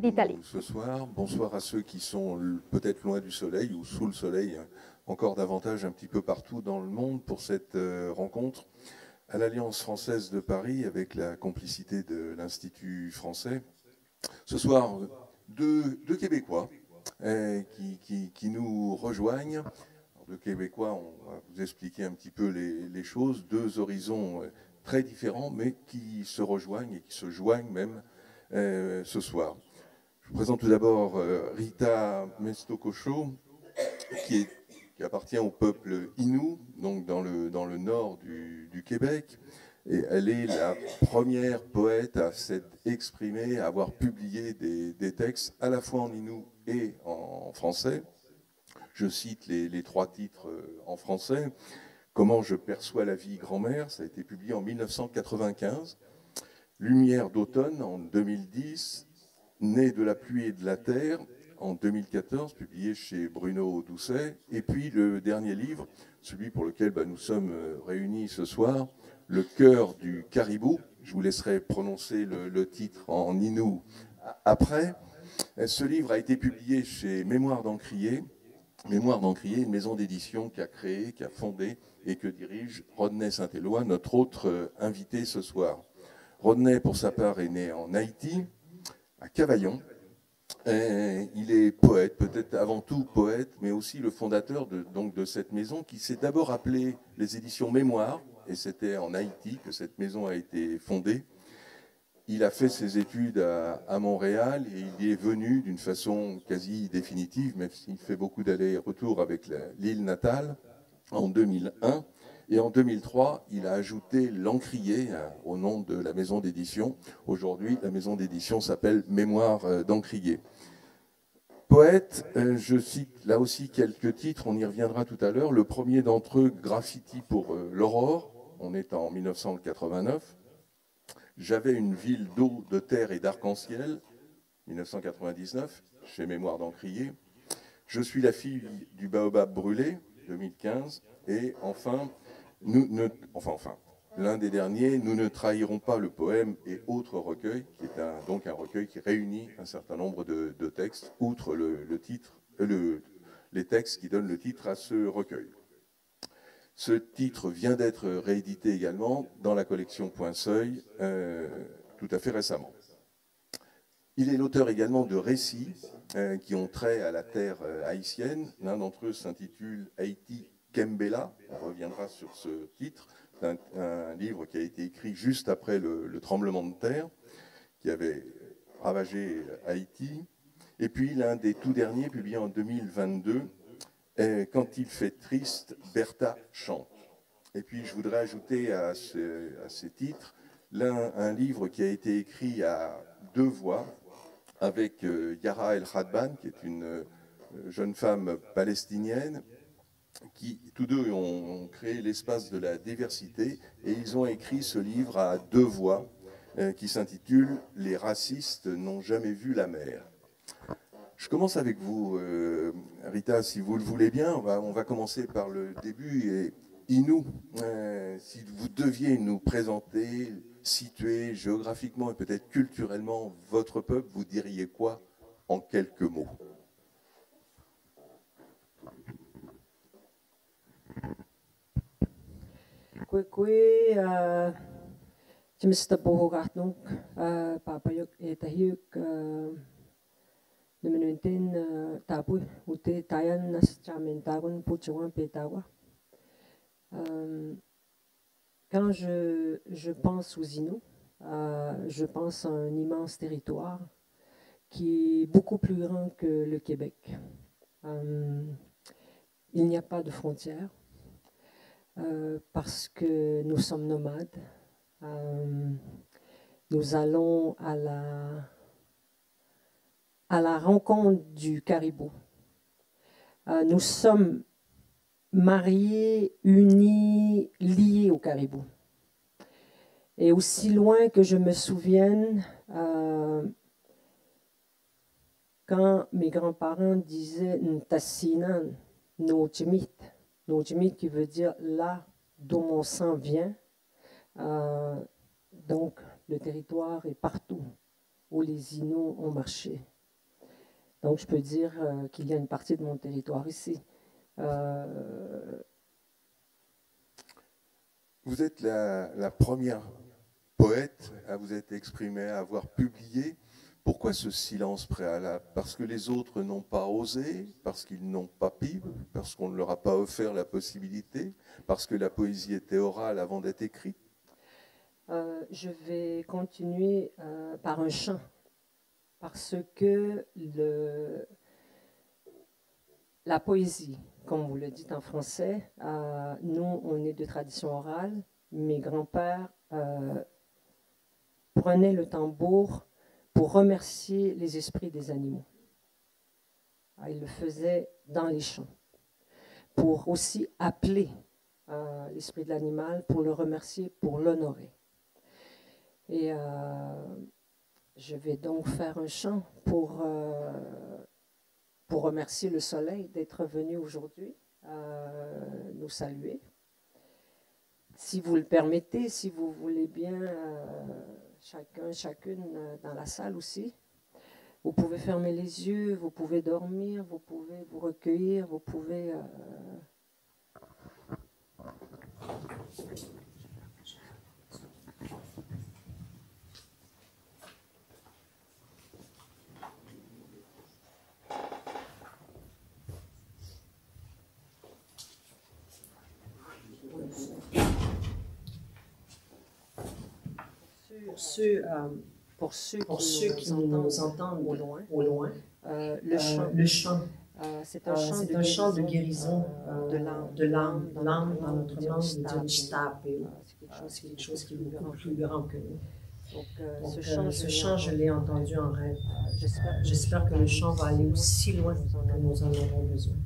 d'Italie. Ce soir. Bonsoir à ceux qui sont peut-être loin du soleil ou sous le soleil, encore davantage un petit peu partout dans le monde pour cette rencontre à l'Alliance française de Paris avec la complicité de l'Institut français. Ce soir, deux Québécois qui nous rejoignent. Alors, deux Québécois, on va vous expliquer un petit peu les choses. Deux horizons très différents, mais qui se rejoignent et qui se joignent même ce soir. Je vous présente tout d'abord Rita Mestokosho, qui appartient au peuple Innu, donc dans le nord du Québec. Et elle est la première poète à s'être exprimée, à avoir publié des textes à la fois en Innu et en français. Je cite les trois titres en français. Comment je perçois la vie, grand-mère, ça a été publié en 1995. Lumière d'automne en 2010. Né de la pluie et de la terre en 2014, publié chez Bruno Doucet. Et puis le dernier livre, celui pour lequel nous sommes réunis ce soir, Le cœur du caribou. Je vous laisserai prononcer le titre en Innu après. Ce livre a été publié chez Mémoire d'Encrier. Mémoire d'Encrier, une maison d'édition qu'a créée, qu'a fondée et que dirige Rodney Saint-Éloi, notre autre invité ce soir. Rodney, pour sa part, est né en Haïti, à Cavaillon. Il est poète, peut-être avant tout poète, mais aussi le fondateur de cette maison qui s'est d'abord appelée les éditions Mémoire, et c'était en Haïti que cette maison a été fondée. Il a fait ses études à Montréal et il y est venu d'une façon quasi définitive, même s'il fait beaucoup d'allers-retours avec l'île natale, en 2001. Et en 2003, il a ajouté l'Encrier au nom de la maison d'édition. Aujourd'hui, la maison d'édition s'appelle Mémoire d'Encrier. Poète, je cite là aussi quelques titres, on y reviendra tout à l'heure. Le premier d'entre eux, Graffiti pour l'Aurore, on est en 1989. J'avais une ville d'eau, de terre et d'arc-en-ciel, 1999, chez Mémoire d'Encrier. Je suis la fille du baobab brûlé, 2015. Et enfin, l'un des derniers, Nous ne trahirons pas le poème et autres recueils, qui est donc un recueil qui réunit un certain nombre de textes, outre les textes qui donnent le titre à ce recueil. Ce titre vient d'être réédité également dans la collection Point Seuil, tout à fait récemment. Il est l'auteur également de récits qui ont trait à la terre haïtienne. L'un d'entre eux s'intitule Haïti Kembela. On reviendra sur ce titre. C'est un livre qui a été écrit juste après le tremblement de terre qui avait ravagé Haïti. Et puis l'un des tout derniers, publié en 2022, Quand il fait triste, Bertha chante. Et puis je voudrais ajouter à ces titres un livre qui a été écrit à deux voix, avec Yara El Khadban, qui est une jeune femme palestinienne, qui tous deux ont créé l'espace de la diversité, et ils ont écrit ce livre à deux voix, qui s'intitule « Les racistes n'ont jamais vu la mer ». Je commence avec vous, Rita, si vous le voulez bien. On va commencer par le début. Et Innu, si vous deviez nous présenter, situer géographiquement et peut-être culturellement votre peuple, vous diriez quoi en quelques mots? Jimista Bohogatnuk, Papayok Etahyuk, Nemenuintin, Tapu, Ute Tayan Nas Chamentagon, Puchuan Petawa. Quand je pense aux Inuits, je pense à un immense territoire qui est beaucoup plus grand que le Québec. Il n'y a pas de frontières parce que nous sommes nomades. Nous allons à la rencontre du caribou. Nous sommes mariés, unis, liés au caribou. Et aussi loin que je me souvienne, quand mes grands-parents disaient Ntassinan, Nojimit qui veut dire là d'où mon sang vient, donc le territoire est partout où les Inuits ont marché Donc, je peux dire qu'il y a une partie de mon territoire ici. Vous êtes la première poète à vous être exprimée, à avoir publié. Pourquoi ce silence préalable? Parce que les autres n'ont pas osé, parce qu'ils n'ont pas pu, parce qu'on ne leur a pas offert la possibilité, parce que la poésie était orale avant d'être écrite? Je vais continuer par un chant, parce que la poésie, comme vous le dites en français, nous, on est de tradition orale. Mes grands-pères prenaient le tambour pour remercier les esprits des animaux. Ils le faisaient dans les champs, pour aussi appeler l'esprit de l'animal, pour le remercier, pour l'honorer. Et je vais donc faire un chant pour remercier le soleil d'être venu aujourd'hui nous saluer. Si vous le permettez, si vous voulez bien, chacun, chacune dans la salle aussi, vous pouvez fermer les yeux, vous pouvez dormir, vous pouvez vous recueillir, vous pouvez... Pour ceux qui nous entendent au loin, le chant, c'est un chant de guérison de l'âme dans notre langue, c'est quelque chose qui est beaucoup plus grand que nous. Donc, ce chant, je l'ai entendu en rêve. J'espère que le chant va aller aussi loin que nous en aurons besoin.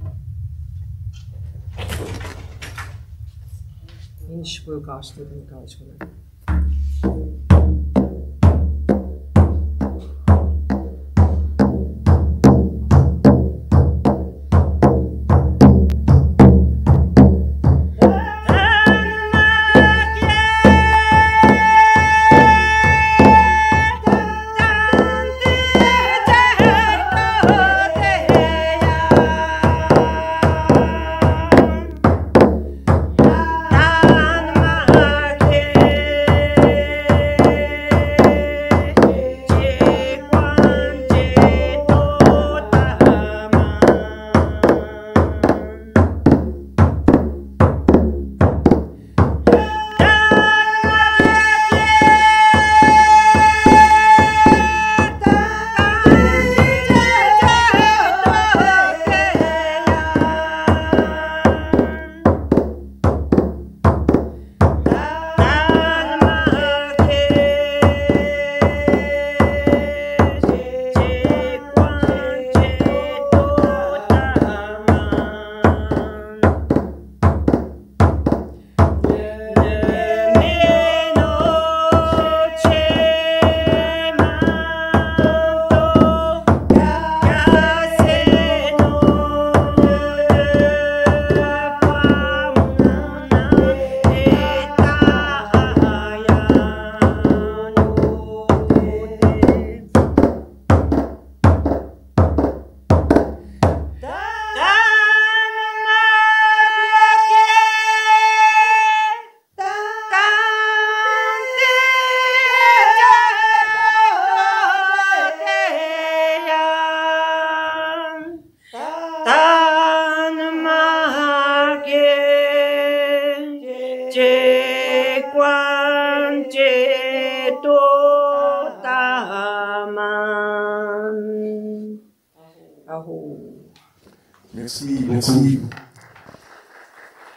Merci beaucoup.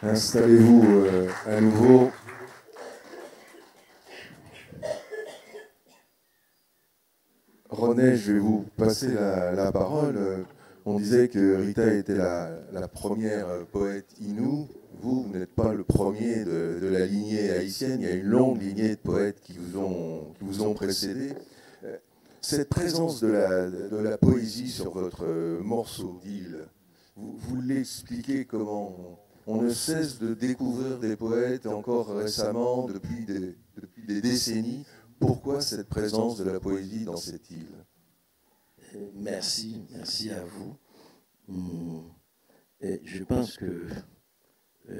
Installez-vous à nouveau. René, je vais vous passer la parole. On disait que Rita était la première poète Innu. Vous n'êtes pas le premier de la lignée haïtienne. Il y a une longue lignée de poètes qui vous ont précédé. Cette présence de la poésie sur votre morceau d'île, vous l'expliquez comment? On ne cesse de découvrir des poètes encore récemment, depuis des décennies. Pourquoi cette présence de la poésie dans cette île? Merci à vous. Et je pense que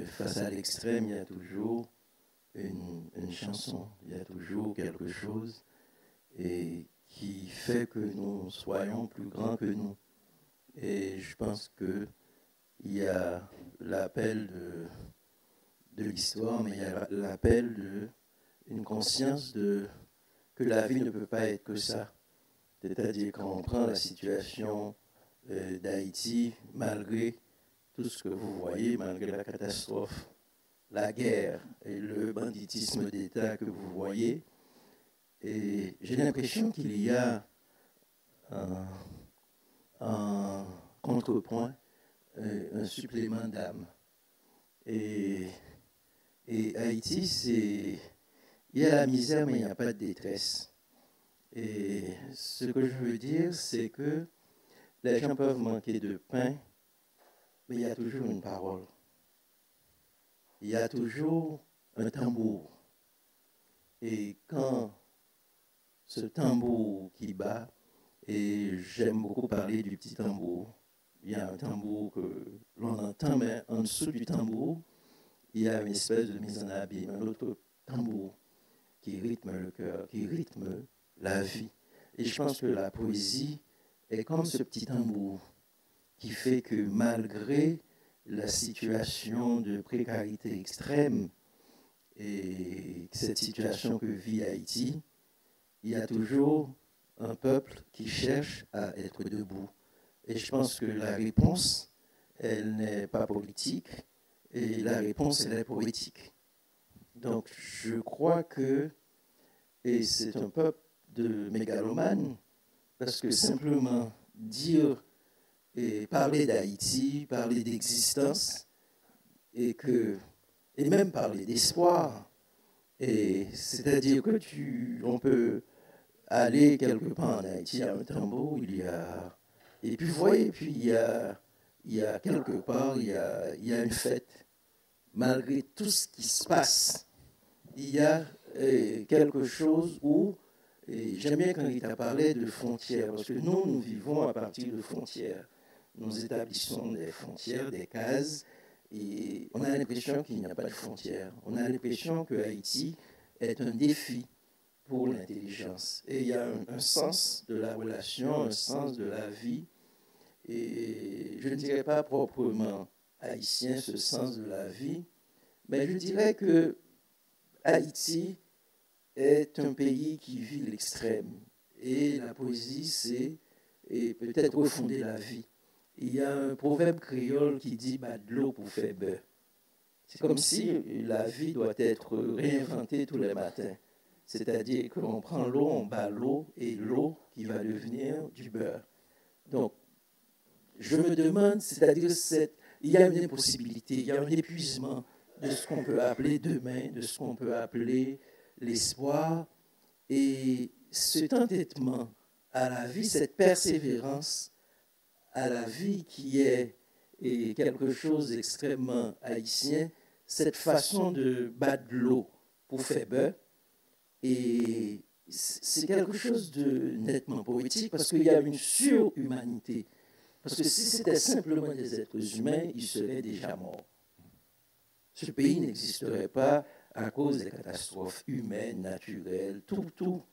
face à l'extrême, il y a toujours une chanson, il y a toujours quelque chose et qui fait que nous soyons plus grands que nous. Et je pense qu'il y a l'appel de l'histoire, mais il y a l'appel d'une conscience que la vie ne peut pas être que ça. C'est-à-dire quand on prend la situation d'Haïti, malgré tout ce que vous voyez, malgré la catastrophe, la guerre et le banditisme d'État que vous voyez, et j'ai l'impression qu'il y a un contrepoint, un supplément d'âme. Et Haïti, il y a la misère, mais il n'y a pas de détresse. Et ce que je veux dire, c'est que les gens peuvent manquer de pain, mais il y a toujours une parole. Il y a toujours un tambour. Et quand ce tambour qui bat, et j'aime beaucoup parler du petit tambour, il y a un tambour que l'on entend, mais en dessous du tambour, il y a une espèce de mise en abîme, un autre tambour qui rythme le cœur, qui rythme la vie. Et je pense que la poésie est comme ce petit tambour qui fait que malgré la situation de précarité extrême et cette situation que vit Haïti, il y a toujours un peuple qui cherche à être debout. Et je pense que la réponse, elle n'est pas politique, et la réponse, elle est poétique. Donc, je crois que, et c'est un peuple de mégalomanes, parce que simplement dire et parler d'Haïti, parler d'existence, et même parler d'espoir, et c'est-à-dire que on peut aller quelque part en Haïti, il y a un tambour, et puis vous voyez, puis il y a quelque part, il y a une fête. Malgré tout ce qui se passe, il y a quelque chose où, j'aime bien quand il t'a parlé de frontières, parce que nous vivons à partir de frontières. Nous établissons des frontières, des cases, et on a l'impression qu'il n'y a pas de frontières. On a l'impression que Haïti est un défi pour l'intelligence. Et il y a un sens de la relation, un sens de la vie, et je ne dirais pas proprement haïtien, ce sens de la vie, mais je dirais que Haïti est un pays qui vit l'extrême. Et la poésie, c'est peut-être refonder la vie. Il y a un proverbe créole qui dit « bah de l'eau pour faire beurre ». C'est comme si la vie doit être réinventée tous les matins. C'est-à-dire que l'on prend l'eau, on bat l'eau, et l'eau qui va devenir du beurre. Donc, je me demande, c'est-à-dire il y a une impossibilité, il y a un épuisement de ce qu'on peut appeler demain, de ce qu'on peut appeler l'espoir. Et cet entêtement à la vie, cette persévérance à la vie qui est quelque chose d'extrêmement haïtien, cette façon de battre de l'eau pour faire beurre, et c'est quelque chose de nettement poétique parce qu'il y a une surhumanité. Parce que si c'était simplement des êtres humains, ils seraient déjà morts. Ce pays n'existerait pas à cause des catastrophes humaines, naturelles, tout.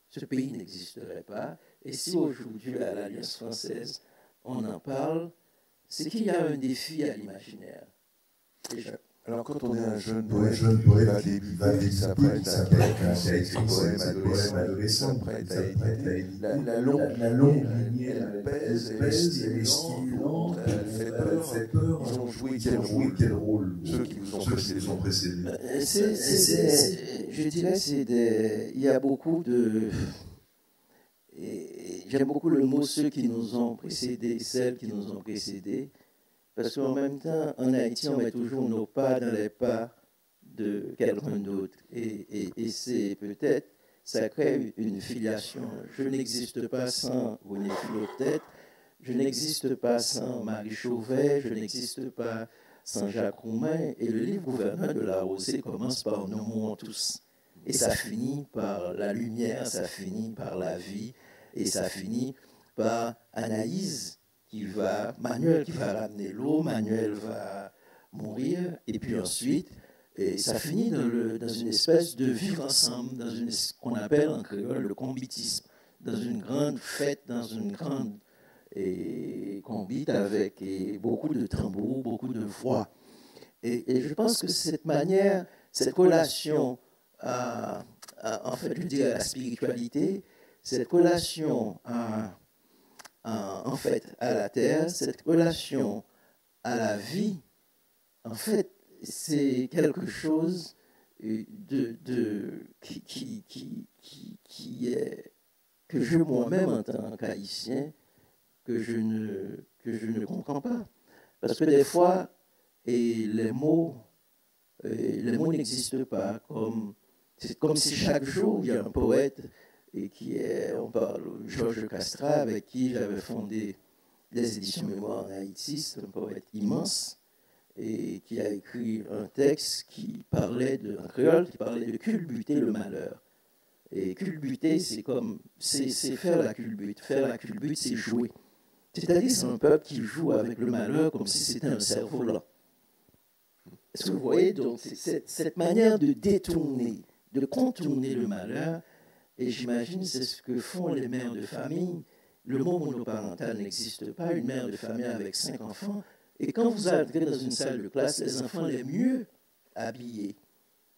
Ce pays n'existerait pas. Et si aujourd'hui, à l'Alliance française, on en parle, c'est qu'il y a un défi à l'imaginaire. Alors, quand on est un jeune poète qui va débuter, qui s'apprête à écrire des poèmes adolescents, s'apprête à éditer, la longue lignée, elle pèse, elle est stimulante, elle fait peur. Ils ont joué quel rôle, ceux qui vous ont précédé? Je dirais, il y a beaucoup de... J'aime beaucoup le mot « ceux qui nous ont précédés », celles qui nous ont précédés, parce qu'en même temps, en Haïti, on met toujours nos pas dans les pas de quelqu'un d'autre. Et c'est peut-être, ça crée une filiation. Je n'existe pas sans René Philoptète, je n'existe pas sans Marie Chauvet, je n'existe pas sans Jacques Roumain. Et le livre Gouverneur de la Rosée commence par « Nous mourons tous ». Et ça finit par la lumière, ça finit par la vie, et ça finit par Anaïs, Manuel qui va ramener l'eau, Manuel va mourir, et puis ensuite, et ça finit dans une espèce de vivre ensemble, dans ce qu'on appelle en créole le combitisme, dans une grande fête, dans une grande combite avec beaucoup de tambours, beaucoup de voix. Et je pense que cette manière, cette relation en fait, je dirais à la spiritualité, cette relation en fait, à la terre, cette relation à la vie, en fait, c'est quelque chose qui est, que je moi-même, en tant qu'haïtien, que je ne comprends pas. Parce que des fois, les mots n'existent pas. C'est comme si chaque jour, il y a un poète, on parle Georges Castrat, avec qui j'avais fondé les éditions Mémoire en Haïti. C'est un poète immense, et qui a écrit un texte en créole, qui parlait de culbuter le malheur. Et culbuter, c'est faire la culbute. Faire la culbute, c'est jouer. C'est-à-dire, c'est un peuple qui joue avec le malheur comme si c'était un cerf-volant. Est-ce que vous voyez, donc, cette manière de détourner, de contourner le malheur, et j'imagine c'est ce que font les mères de famille. Le mot monoparental n'existe pas, une mère de famille avec 5 enfants, et quand vous entrez dans une salle de classe, les enfants les mieux habillés,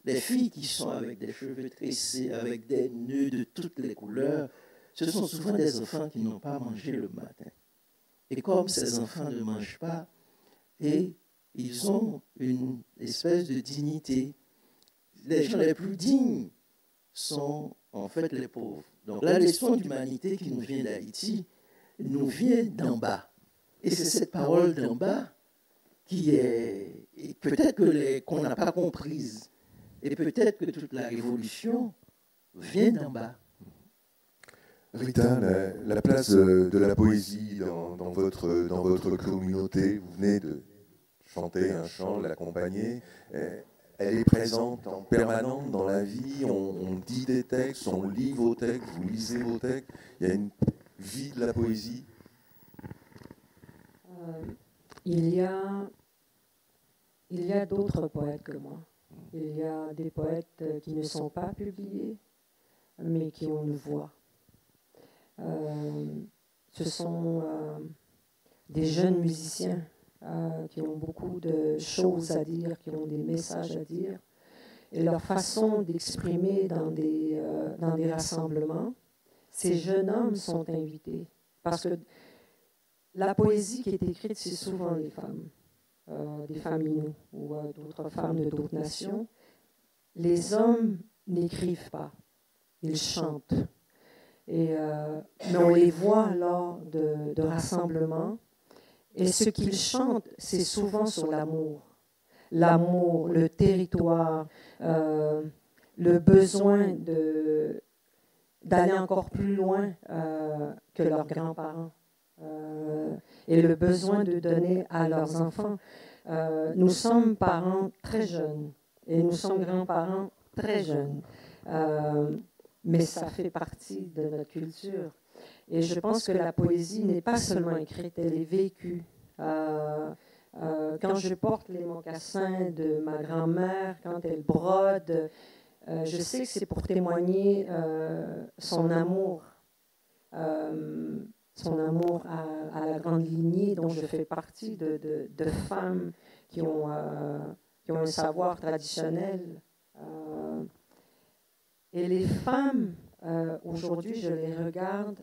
les filles qui sont avec des cheveux tressés, avec des nœuds de toutes les couleurs, ce sont souvent des enfants qui n'ont pas mangé le matin. Et comme ces enfants ne mangent pas, et ils ont une espèce de dignité, les gens les plus dignes sont en fait les pauvres. Donc la leçon d'humanité qui nous vient d'Haïti nous vient d'en bas. Et c'est cette parole d'en bas qui est peut-être qu'on n'a pas comprise. Et peut-être que toute la révolution vient d'en bas. Rita, la place de la poésie dans votre communauté, vous venez de chanter un chant, l'accompagner, elle est présente en permanence dans la vie, on dit des textes, on lit vos textes, vous lisez vos textes, il y a une vie de la poésie. Il y a d'autres poètes que moi. Il y a des poètes qui ne sont pas publiés, mais qui ont une voix. Ce sont des jeunes musiciens qui ont beaucoup de choses à dire, qui ont des messages à dire. Et leur façon d'exprimer dans des rassemblements, ces jeunes hommes sont invités. Parce que la poésie qui est écrite, c'est souvent des femmes inoues ou d'autres femmes de d'autres nations. Les hommes n'écrivent pas, ils chantent. Mais on les voit lors de rassemblements. Et ce qu'ils chantent, c'est souvent sur l'amour. L'amour, le territoire, le besoin d'aller encore plus loin que leurs grands-parents. Et le besoin de donner à leurs enfants. Nous sommes parents très jeunes et nous sommes grands-parents très jeunes. Mais ça fait partie de notre culture. Et je pense que la poésie n'est pas seulement écrite, elle est vécue. Quand je porte les mocassins de ma grand-mère, quand elle brode, je sais que c'est pour témoigner son amour à la grande lignée dont je fais partie, de femmes qui ont un savoir traditionnel. Et les femmes, aujourd'hui, je les regarde,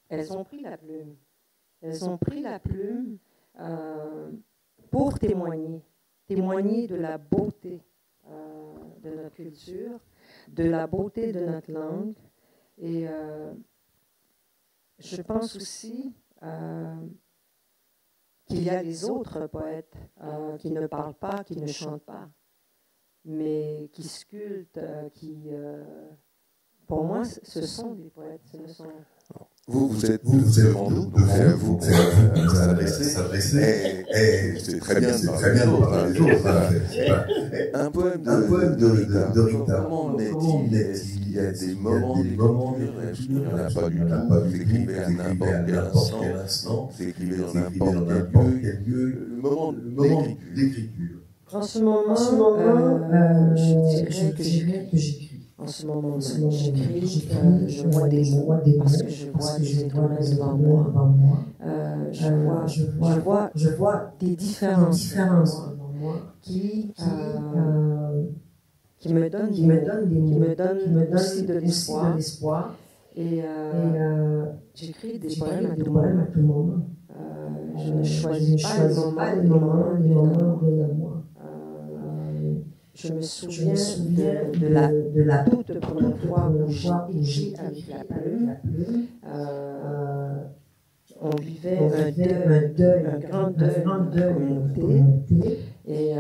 elles ont pris la plume. Elles ont pris la plume pour témoigner de la beauté de notre culture, de la beauté de notre langue. Et je pense aussi qu'il y a les autres poètes qui ne parlent pas, qui ne chantent pas, mais qui sculptent, pour moi, ce sont des poètes. Vous êtes devant nous, donc c'est à vous de s'adresser. Et c'est très bien de parler. Un poème de Rita. Comment est-il qu'il y a des moments d'écriture, est-ce qu'il n'y en a pas du tout, vous écrivez à n'importe quel instant, vous écrivez dans n'importe quel lieu, le moment d'écriture. En ce moment, je dirais que j'écris. En ce moment, j'écris, je vois des mots, parce que je vois des êtres humains devant moi. Je vois des différences devant moi qui me donnent des mots, qui me donnent aussi de l'espoir. Et j'écris des poèmes à tout moment. Je ne choisis pas les moments viennent à moi. Je me souviens de la toute première fois où j'ai écrit avec la plume. On vivait un grand deuil de la communauté. Et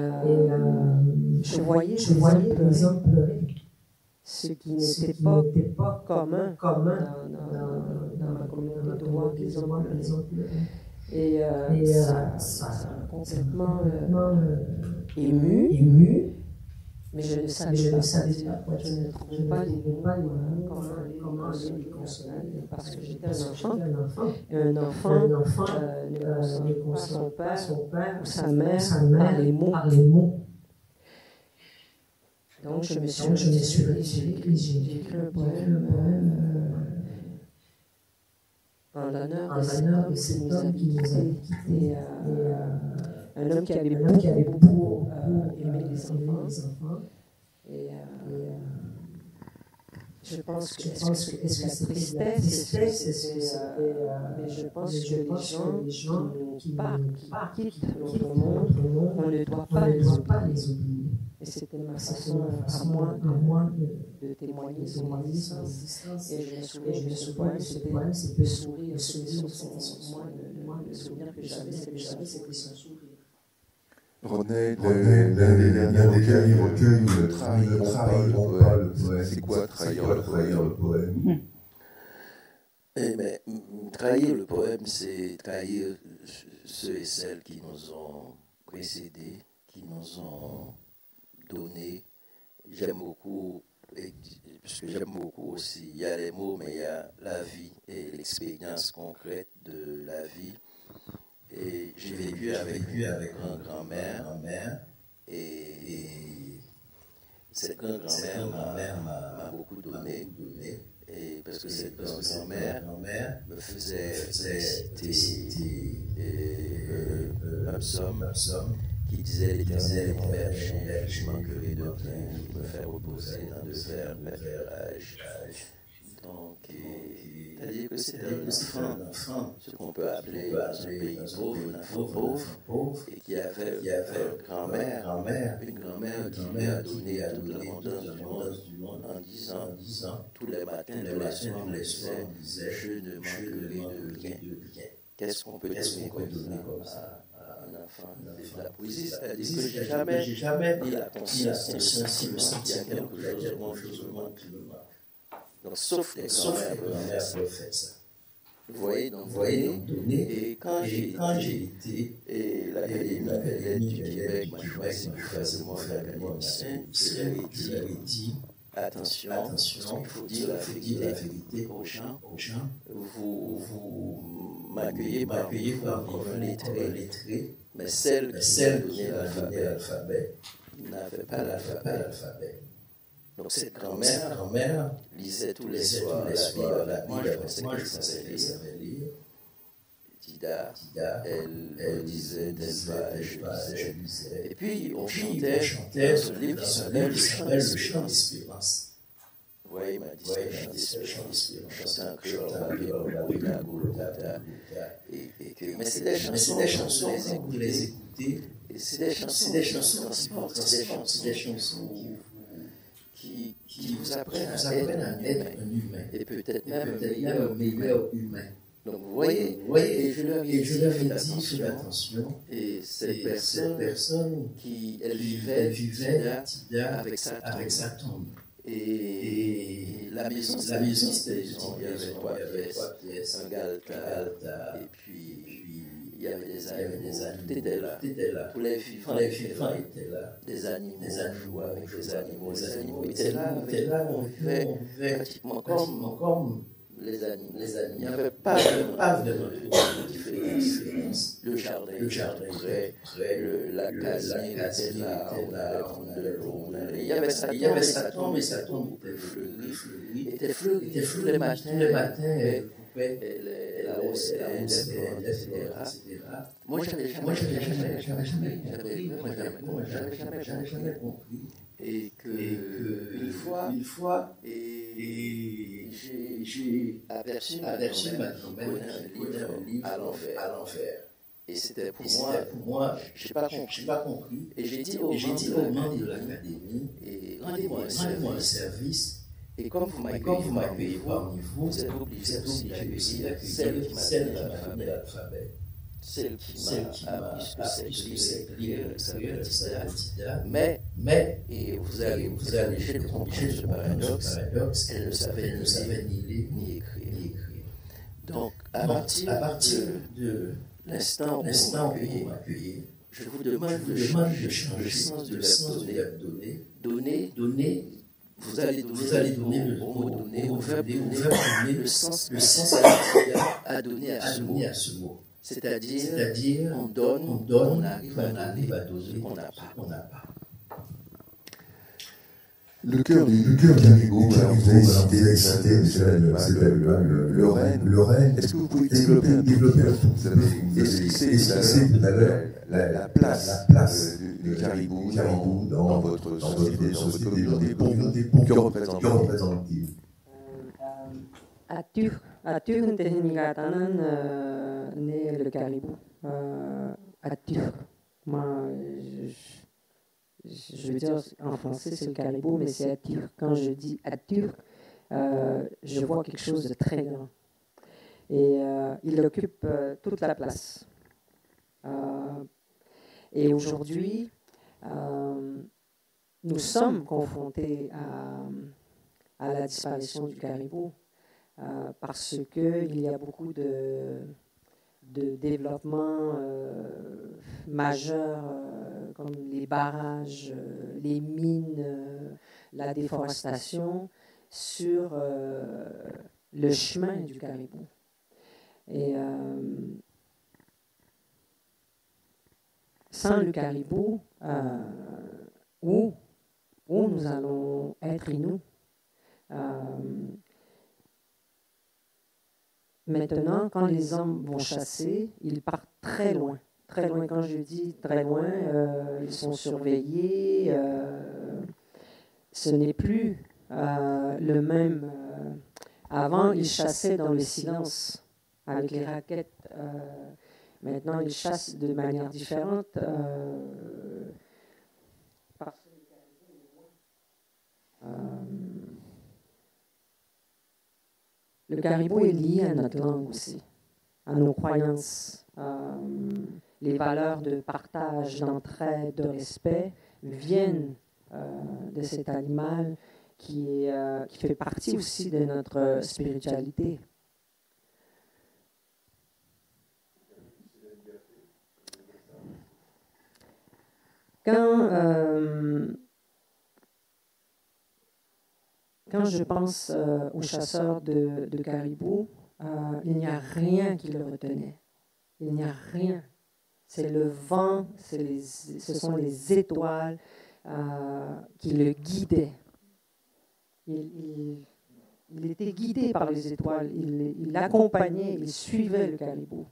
je voyais les hommes pleurer. Ce qui n'était pas commun dans ma communauté de voir des hommes pleurer. Et ça m'a complètement ému. Mais je ne savais pas quoi dire. Je ne trouvais pas les mots, comment les consoler, parce que j'étais un enfant. Et un enfant ne console pas son père ou sa mère par les mots. Donc je me suis retirée, j'ai écrit un poème en l'honneur de cet homme qui nous avait quittés. Un homme qui avait beaucoup aimé les enfants. Et je pense que la tristesse, mais je pense que les gens qui quittent notre monde, on ne doit pas les oublier. Et c'était ma façon à moi de témoigner son existence. Et je me souviens de ce poème, c'était le sourire sur moi, le souvenir que j'avais, c'était son sourire. René, l'un des derniers recueils, ne trahiront pas le poème. C'est quoi trahir le poème? Eh bien, trahir le poème, c'est trahir ceux et celles qui nous ont précédés, qui nous ont donné. J'aime beaucoup, parce que j'aime beaucoup aussi, il y a les mots, mais il y a la vie et l'expérience concrète de la vie. Et j'ai vécu avec une grand-mère, et cette grand-mère m'a beaucoup donné, et parce que cette grand-mère me faisait citer un psaume qui disait: l'Éternel est mon berger, je manquerai de rien, il me fait reposer dans de verts pâturages. Donc, c'est-à-dire que c'est un enfant, ce qu'on peut appeler dans un pays pauvre, un enfant pauvre, et qui avait une grand-mère qui lui a donné toute l'abondance du monde en disant tous les matins, tous les soirs, on disait: je ne manquerai de rien. Qu'est-ce qu'on peut donner comme ça à un enfant? La poésie, c'est-à-dire que j'ai jamais ni la conscience, ni le sentiment qu'il y a quelque chose au monde qui me manque. Donc, sauf les grand-mères peuvent faire ça. Vous voyez, donc donner. Et quand j'ai été, et l'Académie du Québec m'a choisi pour faire mon académicien, je lui avais dit: attention, il faut dire la vérité aux gens. Vous m'accueillez comme un lettré, mais celle qui a donné l'alphabet n'avait pas l'alphabet. Donc cette grand-mère lisait tous les soirs la Bible. Moi, je pensais qu'elle savait lire. Dida, elle disait d'elle, je lisais. Et puis on chantait ce livre qui s'appelait Le chant d'espérance. Vous voyez, il m'a dit: c'est le chant d'espérance. On chantait un créole, mais c'est des chansons, vous les écoutez, et c'est des chansons transportantes, c'est des chansons qui vous apprennent à être un humain, et peut-être même un meilleur humain. Donc vous voyez, et je leur ai dit: faites attention. Et cette personne elle vivait Tida avec sa tombe. Et la maison, il y avait 3 pièces, un galetas, et puis il il y avait des animaux, tout était là. Tous les vivants étaient là. Des animaux, on jouait avec des animaux. Les animaux étaient là, on vivait pratiquement comme les animaux. Il n'y avait pas de différence. Le jardin était près, la casier était là, on allait prendre de l'eau. Il y avait sa tombe et sa tombe était fleurie. Tous les matins, elle arrosait les plantes, etc. Moi, j'avais jamais compris. Et une fois, j'ai aperçu ma grand-mère qui prenait un livre à l'envers. Et c'était pour moi, je n'ai pas compris. Et j'ai dit aux membres de l'académie, rendez-moi un service. Et comme vous m'accueillez parmi vous, vous êtes obligé aussi d'accueillir celle qui m'a donné l'alphabet. Celle qui m'a appris ce que c'est que lire, etc. Mais et vous allez obligé de comprendre ce paradoxe, elle ne savait ni lire ni écrire. Donc, à partir de l'instant où vous m'accueillez, je vous demande de changer le sens du verbe donner. Vous allez donner le mot donner, au verbe donner le sens à donner à ce mot. C'est-à-dire, on donne, on arrive à donner ce qu'on n'a pas. Le cœur du caribou, vous avez cité cet animal, le renne. Est-ce que vous pouvez développer un peu? Vous avez esquissé tout à l'heure la place du caribou dans votre société, dans votre communauté. Que représente-t-il? À Turc, né le caribou. À Turc. Moi, je veux dire, en français, c'est le caribou, mais c'est à Turc. Quand je dis à Turc, je vois quelque chose de très grand. Et il occupe toute la place. Et aujourd'hui, nous sommes confrontés à la disparition du caribou parce qu'il y a beaucoup de développements majeurs comme les barrages, les mines, la déforestation sur le chemin du caribou. Et sans le caribou, où nous allons être nous. Maintenant, quand les hommes vont chasser, ils partent très loin. Très loin, quand je dis très loin, ils sont surveillés. Ce n'est plus le même. Avant, ils chassaient dans le silence, avec les raquettes. Maintenant, ils chassent de manière différente. Parce que le caribou est lié à notre langue aussi, à nos croyances. Les valeurs de partage, d'entraide, de respect viennent de cet animal qui fait partie aussi de notre spiritualité. Quand je pense aux chasseurs de caribou, il n'y a rien qui le retenait. Il n'y a rien. C'est le vent, ce sont les étoiles qui le guidaient. Il était guidé par les étoiles. Il accompagnait, il suivait le caribou.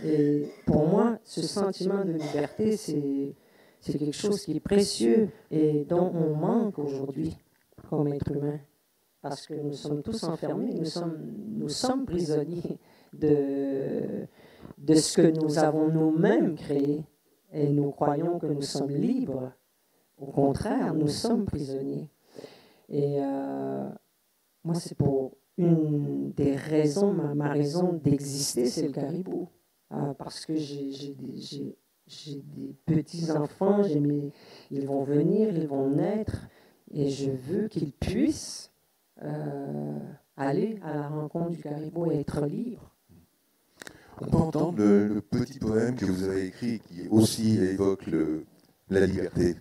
Et pour moi, ce sentiment de liberté, c'est quelque chose qui est précieux et dont on manque aujourd'hui comme être humain. Parce que nous sommes tous enfermés, nous sommes prisonniers de ce que nous avons nous-mêmes créé. Et nous croyons que nous sommes libres. Au contraire, nous sommes prisonniers. Et moi, c'est pour une des raisons, ma raison d'exister, c'est le caribou. Parce que j'ai des petits-enfants, ils vont venir, ils vont naître, et je veux qu'ils puissent aller à la rencontre du caribou et être libres. On peut entendre le petit poème que vous avez écrit qui aussi évoque la liberté.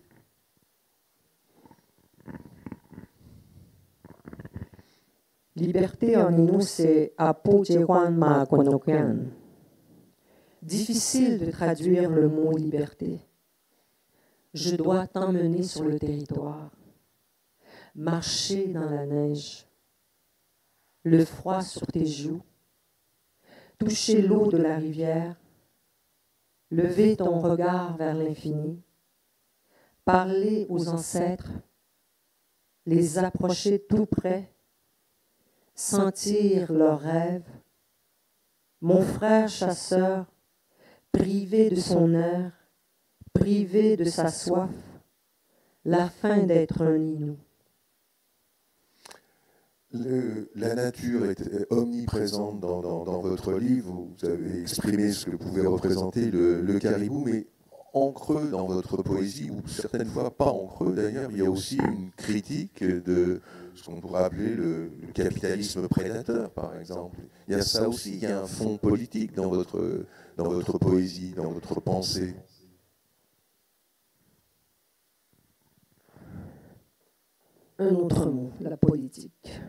Liberté en Innu, c'est Apo Jewan Ma Konokian. Difficile de traduire le mot liberté. Je dois t'emmener sur le territoire, marcher dans la neige, le froid sur tes joues, toucher l'eau de la rivière, lever ton regard vers l'infini, parler aux ancêtres, les approcher tout près, sentir leurs rêves. Mon frère chasseur, privé de son air, privé de sa soif, la faim d'être un Innu. La nature est omniprésente dans votre livre. Vous avez exprimé ce que pouvait représenter le caribou, mais en creux dans votre poésie, ou certaines fois pas en creux d'ailleurs, il y a aussi une critique de ce qu'on pourrait appeler le capitalisme prédateur, par exemple. Il y a ça aussi, il y a un fond politique dans votre poésie, dans votre pensée. Un autre mot, la politique.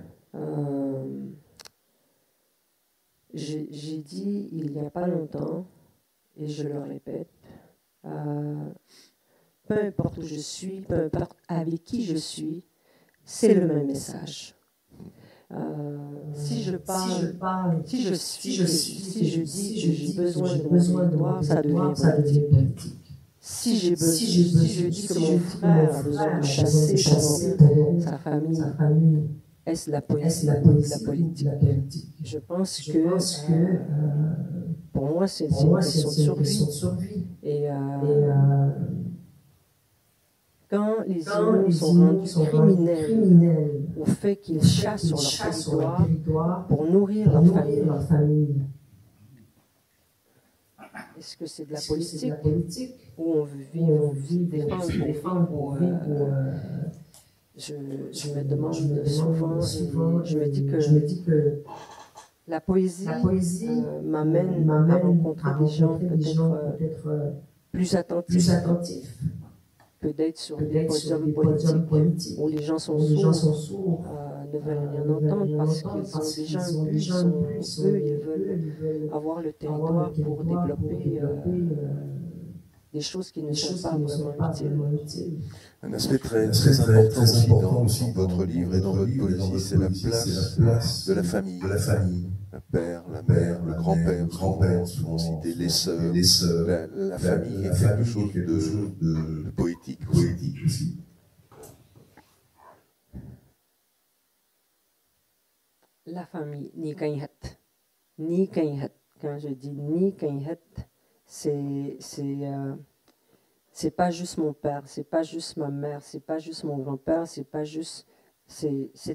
J'ai dit il n'y a pas longtemps, et je le répète, peu importe où je suis, peu importe avec qui je suis, c'est le même message. Si je dis que j'ai besoin de mon territoire, ça devient politique. Si je dis que mon frère a besoin de chasser sa famille, est-ce la politique? Je pense que pour moi, c'est une question de survie. Et quand les Innus sont rendus criminels au fait qu'ils chassent sur leur territoire pour nourrir leur famille, est-ce que c'est de la politique ou on veut vivre, défendre je me demande souvent, je me dis que la poésie m'amène à rencontrer des gens peut-être plus attentifs que d'être sur des podiums politiques où les gens sont sourds, ne veulent rien entendre parce qu'ils ont déjà un but, ils veulent avoir le territoire pour développer des choses qui ne sont pas vraiment utiles. Un aspect très important aussi dans votre livre et dans votre poésie, c'est la place de la famille. Le père, la mère, le grand-père, souvent cité, les sœurs. La famille est quelque chose de poétique aussi. La famille, ni kainhat. Quand je dis ni kainhat, c'est pas juste mon père, c'est pas juste ma mère, c'est pas juste mon grand-père, c'est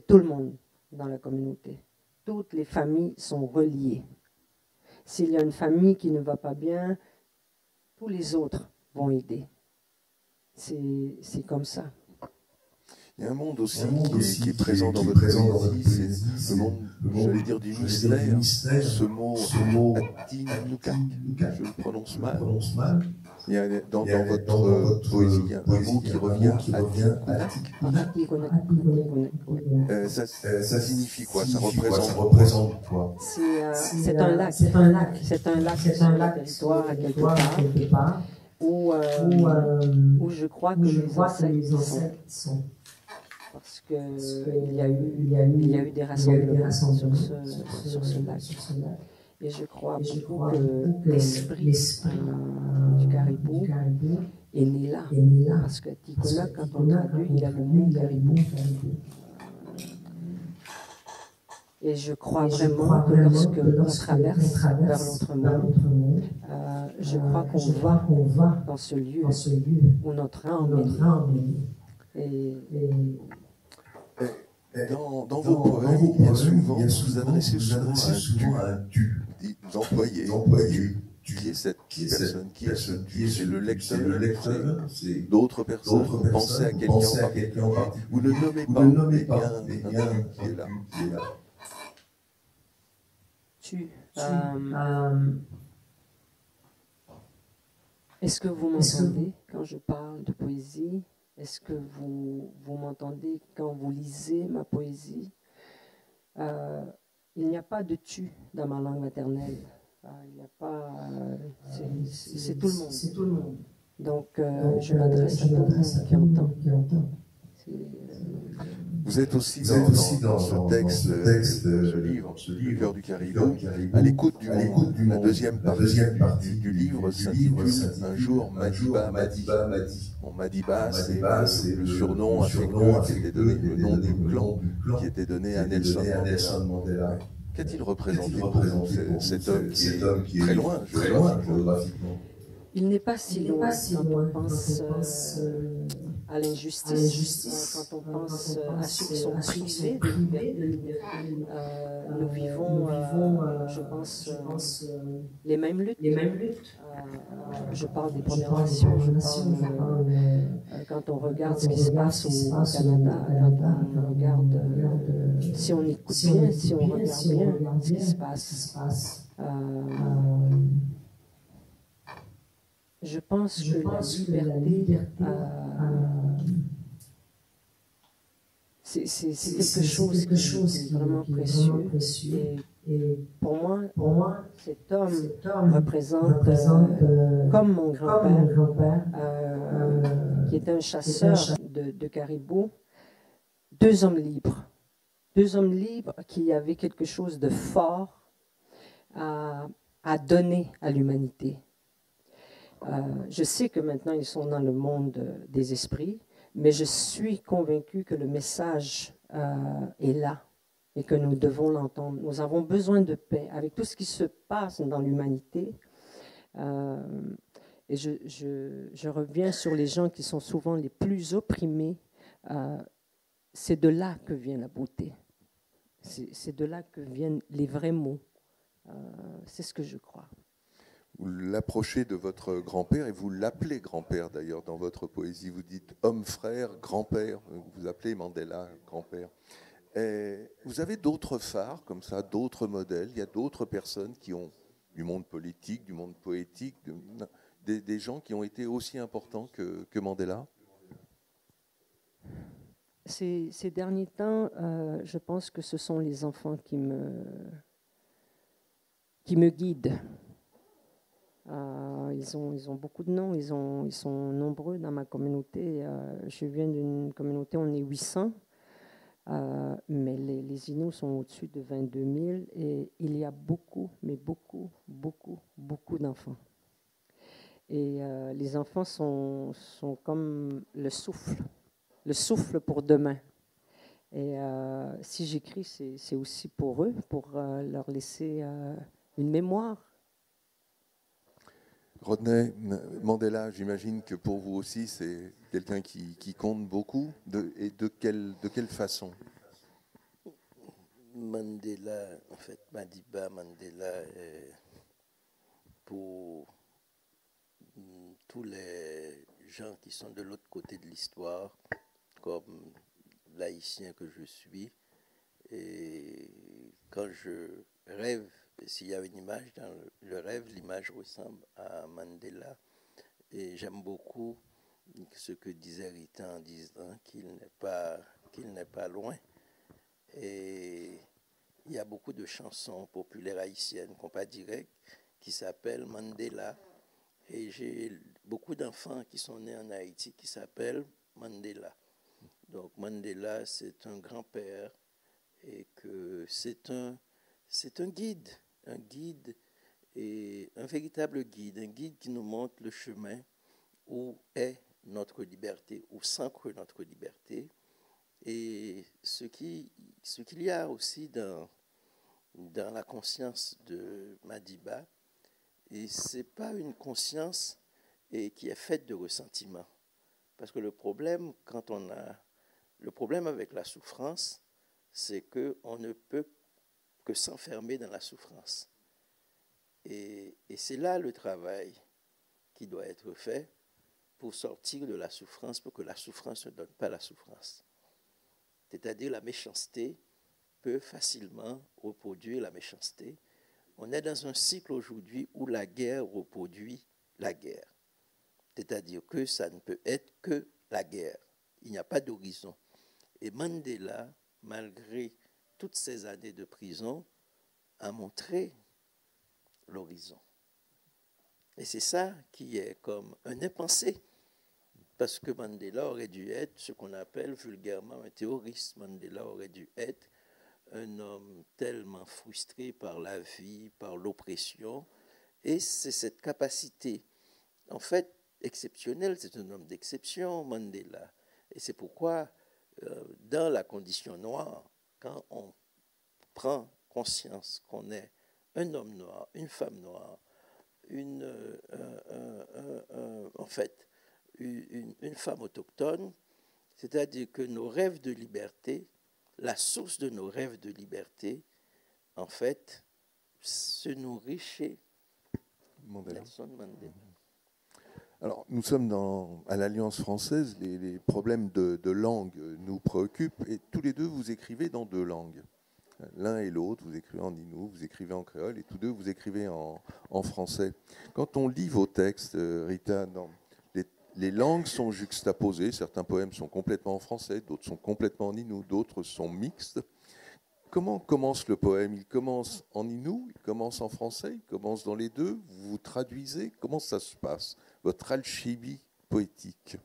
tout le monde dans la communauté. Toutes les familles sont reliées. S'il y a une famille qui ne va pas bien, tous les autres vont aider. C'est comme ça. Il y a un monde aussi qui est présent dans votre poésie, c'est le monde, j'allais dire, du mystère. Ce mot Atinuka, je le prononce mal. Il y a dans votre poésie, il y a un mot qui revient, Atinuka. Ça signifie quoi? Ça représente quoi? C'est un lac. C'est un lac sur le territoire à quelque part où je crois que les insectes sont. Parce qu'il y a eu des rassemblements sur ce lac. Et je crois beaucoup que l'esprit du caribou est né là. Parce que Tikona, quand on traduit, il a le mot caribou. Et je crois vraiment que lorsque l'on traverse vers l'autre monde, je crois qu'on va dans ce lieu où notre âme est née. Dans vos poèmes, vous adressez souvent à un tu. Vous employez qui est cette personne, qui est ce tu. C'est le lecteur, c'est d'autres personnes. Vous pensez à quelqu'un en particulier. Vous ne nommez pas, mais bien qui est là. Tu. Est-ce que vous m'entendez quand je parle de poésie? Est-ce que vous m'entendez quand vous lisez ma poésie? Il n'y a pas de tu dans ma langue maternelle. Il n'y a pas... c'est tout le monde. C'est tout le monde. Donc, je m'adresse à tout le monde qui entend. Vous êtes aussi dans ce texte, ce livre, Le cœur du Caribou, à l'écoute du monde. La deuxième partie du livre s'intitule Un jour Madiba m'a dit. Bon, Madiba, c'est le surnom affectueux qui était donné, le nom du clan qui était donné à Nelson Mandela. Qu'a-t-il représenté pour vous, cet homme qui est très loin géographiquement? Il n'est pas si loin quand on pense à l'injustice, quand on pense à ceux qui sont privés de liberté. Nous vivons, je pense, les mêmes luttes. Je parle des Premières Nations, quand on regarde ce qui se passe au Canada, quand on regarde, si on écoute bien, si on regarde bien ce qui se passe. Je pense que la liberté, c'est quelque chose qui est vraiment précieux. Et pour moi, cet homme représente, comme mon grand-père, qui était un chasseur de caribous, deux hommes libres. Deux hommes libres qui avaient quelque chose de fort à donner à l'humanité. Je sais que maintenant ils sont dans le monde des esprits, mais je suis convaincue que le message est là et que nous devons l'entendre. Nous avons besoin de paix avec tout ce qui se passe dans l'humanité. Et je reviens sur les gens qui sont souvent les plus opprimés. C'est de là que vient la beauté. C'est de là que viennent les vrais mots. C'est ce que je crois. Vous l'approchez de votre grand-père et vous l'appelez grand-père d'ailleurs dans votre poésie. Vous dites homme frère, grand-père. Vous appelez Mandela grand-père. Vous avez d'autres phares comme ça, d'autres modèles. Il y a d'autres personnes qui ont du monde politique, du monde poétique, des gens qui ont été aussi importants que Mandela. Ces derniers temps, je pense que ce sont les enfants qui me guident. Ils ont beaucoup de noms, ils sont nombreux dans ma communauté. Je viens d'une communauté, on est 800, mais les Inuits sont au-dessus de 22 000 et il y a beaucoup, mais beaucoup d'enfants. Et les enfants sont comme le souffle pour demain. Et si j'écris, c'est aussi pour eux, pour leur laisser une mémoire. Rodney, Mandela, j'imagine que pour vous aussi, c'est quelqu'un qui compte beaucoup. Et de quelle façon? Mandela, en fait, Madiba Mandela, pour tous les gens qui sont de l'autre côté de l'histoire, comme l'haïtien que je suis, et quand je rêve, s'il y a une image dans le rêve, l'image ressemble à Mandela. Et j'aime beaucoup ce que disait Rita en disant qu'il n'est pas loin. Et il y a beaucoup de chansons populaires haïtiennes, compas direct, qui s'appellent Mandela. Et j'ai beaucoup d'enfants qui sont nés en Haïti qui s'appellent Mandela. Donc Mandela, c'est un grand-père et que c'est un guide et un véritable guide, un guide qui nous montre le chemin où est notre liberté, où s'ancre notre liberté. Et ce qu'il y a aussi dans la conscience de Madiba, et ce n'est pas une conscience qui est faite de ressentiment. Parce que le problème avec la souffrance, c'est qu'on ne peut que s'enfermer dans la souffrance. Et c'est là le travail qui doit être fait pour sortir de la souffrance, pour que la souffrance ne donne pas la souffrance. C'est-à-dire la méchanceté peut facilement reproduire la méchanceté, On est dans un cycle aujourd'hui où la guerre reproduit la guerre. C'est-à-dire que ça ne peut être que la guerre. Il n'y a pas d'horizon. Et Mandela, malgré toutes ces années de prison, a montré l'horizon. Et c'est ça qui est comme un impensé. Parce que Mandela aurait dû être ce qu'on appelle vulgairement un terroriste. Mandela aurait dû être un homme tellement frustré par la vie, par l'oppression. Et c'est cette capacité, en fait, exceptionnelle, c'est un homme d'exception, Mandela. Et c'est pourquoi, dans la condition noire, quand on prend conscience qu'on est un homme noir, une femme noire, en fait, une femme autochtone, c'est-à-dire que nos rêves de liberté, la source de nos rêves de liberté, en fait, se nourrit chez Nelson Mandela. Alors, nous sommes à l'Alliance française, les problèmes de langue nous préoccupent, et tous les deux, vous écrivez dans deux langues. L'un et l'autre, vous écrivez en inou, vous écrivez en créole, et tous deux, vous écrivez en français. Quand on lit vos textes, Rita, les langues sont juxtaposées, certains poèmes sont complètement en français, d'autres sont complètement en inou, d'autres sont mixtes. Comment commence le poème? Il commence en inou, il commence en français, il commence dans les deux, vous traduisez? Comment ça se passe, votre alchimie poétique?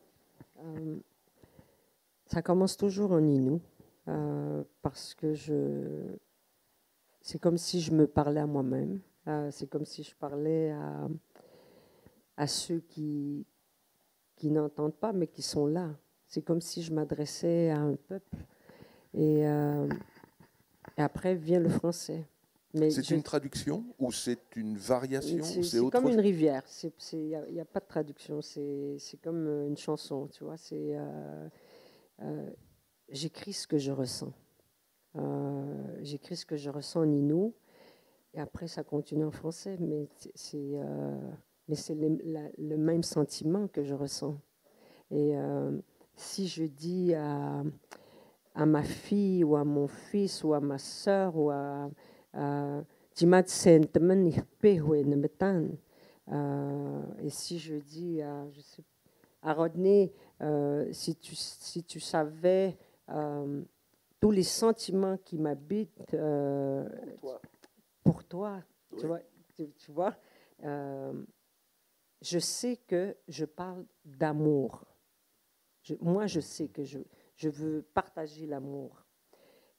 Ça commence toujours en inou, parce que c'est comme si je me parlais à moi-même, c'est comme si je parlais à ceux qui n'entendent pas, mais qui sont là. C'est comme si je m'adressais à un peuple. Et après vient le français. C'est une traduction ou c'est une variation? C'est comme une rivière. Il n'y a pas de traduction. C'est comme une chanson, tu vois. J'écris ce que je ressens. J'écris ce que je ressens en inou. Et après, ça continue en français. Mais c'est le même sentiment que je ressens. Et si je dis à ma fille ou à mon fils ou à ma soeur ou à et si je dis à Rodney, si tu savais tous les sentiments qui m'habitent pour toi, oui. Tu vois je sais que je parle d'amour. Moi, je sais que je veux partager l'amour.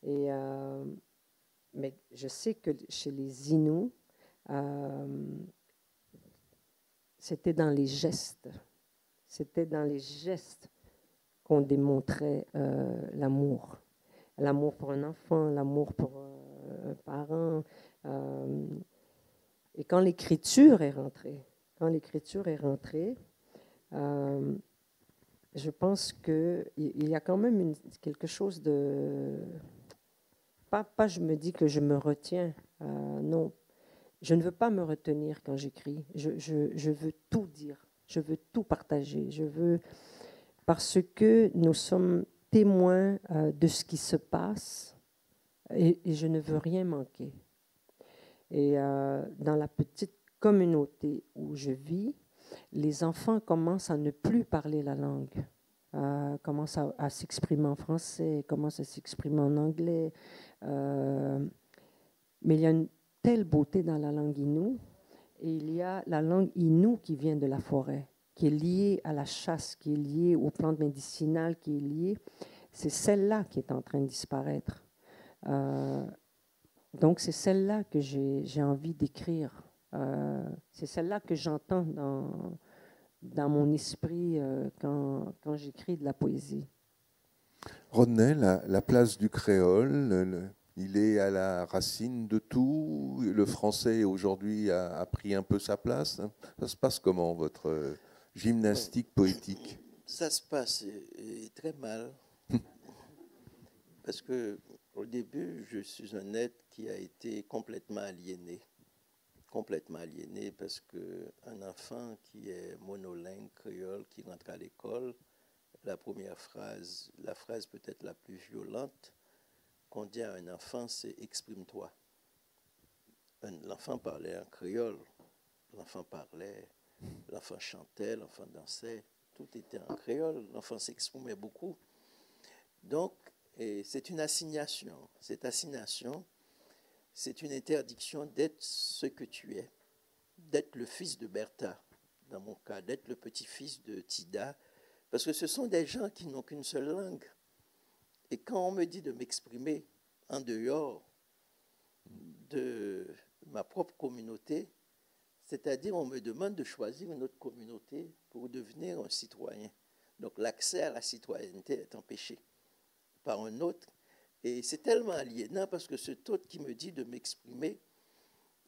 Mais je sais que chez les Inuits, c'était dans les gestes. C'était dans les gestes qu'on démontrait l'amour. L'amour pour un enfant, l'amour pour un parent. Et quand l'écriture est rentrée, je pense qu'il y a quand même quelque chose de... Pas je me dis que je me retiens. Non, je ne veux pas me retenir quand j'écris. Je veux tout dire. Je veux tout partager. Parce que nous sommes témoins de ce qui se passe et je ne veux rien manquer. Et dans la petite communauté où je vis, les enfants commencent à ne plus parler la langue, commencent à s'exprimer en français, commencent à s'exprimer en anglais. Mais il y a une telle beauté dans la langue Innu, et il y a la langue Innu qui vient de la forêt, qui est liée à la chasse, qui est liée aux plantes médicinales, qui est liée. C'est celle-là qui est en train de disparaître. Donc c'est celle-là que j'ai envie d'écrire. C'est celle-là que j'entends dans mon esprit quand j'écris de la poésie. Rodney, la place du créole, il est à la racine de tout. Le français aujourd'hui a pris un peu sa place. Ça se passe comment, votre gymnastique poétique? Ça se passe très mal. Parce que au début, je suis un être qui a été complètement aliéné. Complètement aliéné parce qu'un enfant qui est monolingue créole, qui rentre à l'école, la première phrase, la phrase peut-être la plus violente qu'on dit à un enfant, c'est « exprime-toi ». l'enfant parlait en créole, l'enfant parlait, l'enfant chantait, l'enfant dansait, tout était en créole, l'enfant s'exprimait beaucoup. Donc, c'est une assignation. Cette assignation, c'est une interdiction d'être ce que tu es, d'être le fils de Bertha, dans mon cas, d'être le petit-fils de Tida, parce que ce sont des gens qui n'ont qu'une seule langue. Et quand on me dit de m'exprimer en dehors de ma propre communauté, c'est-à-dire on me demande de choisir une autre communauté pour devenir un citoyen. Donc l'accès à la citoyenneté est empêché par un autre. Et c'est tellement aliénant parce que cet autre qui me dit de m'exprimer,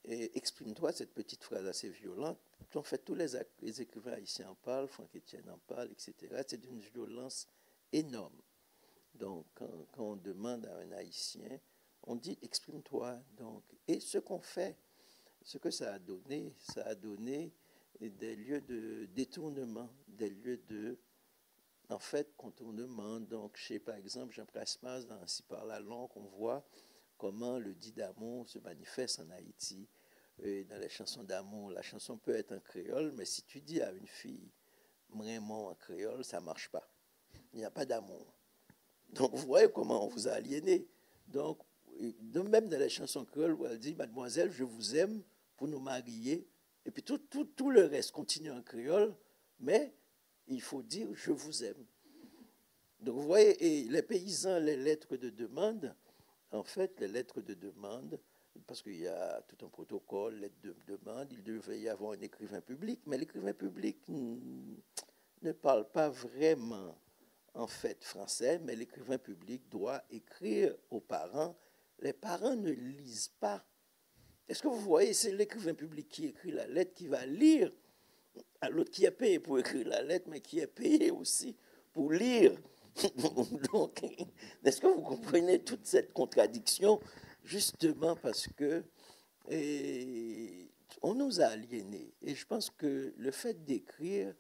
exprime-toi, cette petite phrase assez violente, en fait tous les écrivains haïtiens en parlent, Franck Etienne en parle, etc. C'est d'une violence énorme. Donc quand on demande à un Haïtien, on dit exprime-toi. Donc, et ce qu'on fait, ce que ça a donné des lieux de détournement, des lieux de, en fait, contournement. Donc, par exemple, Jean Prasmas, dans Ainsi parle la langue, on voit comment le dit d'amour se manifeste en Haïti. Et dans les chansons d'amour, la chanson peut être en créole, mais si tu dis à une fille vraiment en créole, ça ne marche pas. Il n'y a pas d'amour. Donc, vous voyez comment on vous a aliéné. Donc, même dans les chansons créoles, où elle dit « Mademoiselle, je vous aime pour nous marier », et puis tout le reste continue en créole, mais il faut dire « je vous aime ». Donc, vous voyez, et les paysans, les lettres de demande, en fait, les lettres de demande, parce qu'il y a tout un protocole, lettres de demande, il devait y avoir un écrivain public, mais l'écrivain public ne parle pas vraiment, en fait, français, mais l'écrivain public doit écrire aux parents. Les parents ne lisent pas. Est-ce que vous voyez, c'est l'écrivain public qui écrit la lettre qui va lire à l'autre qui est payé pour écrire la lettre, mais qui est payé aussi pour lire. Donc, est-ce que vous comprenez toute cette contradiction, justement parce que on nous a aliénés. Et je pense que le fait d'écrire,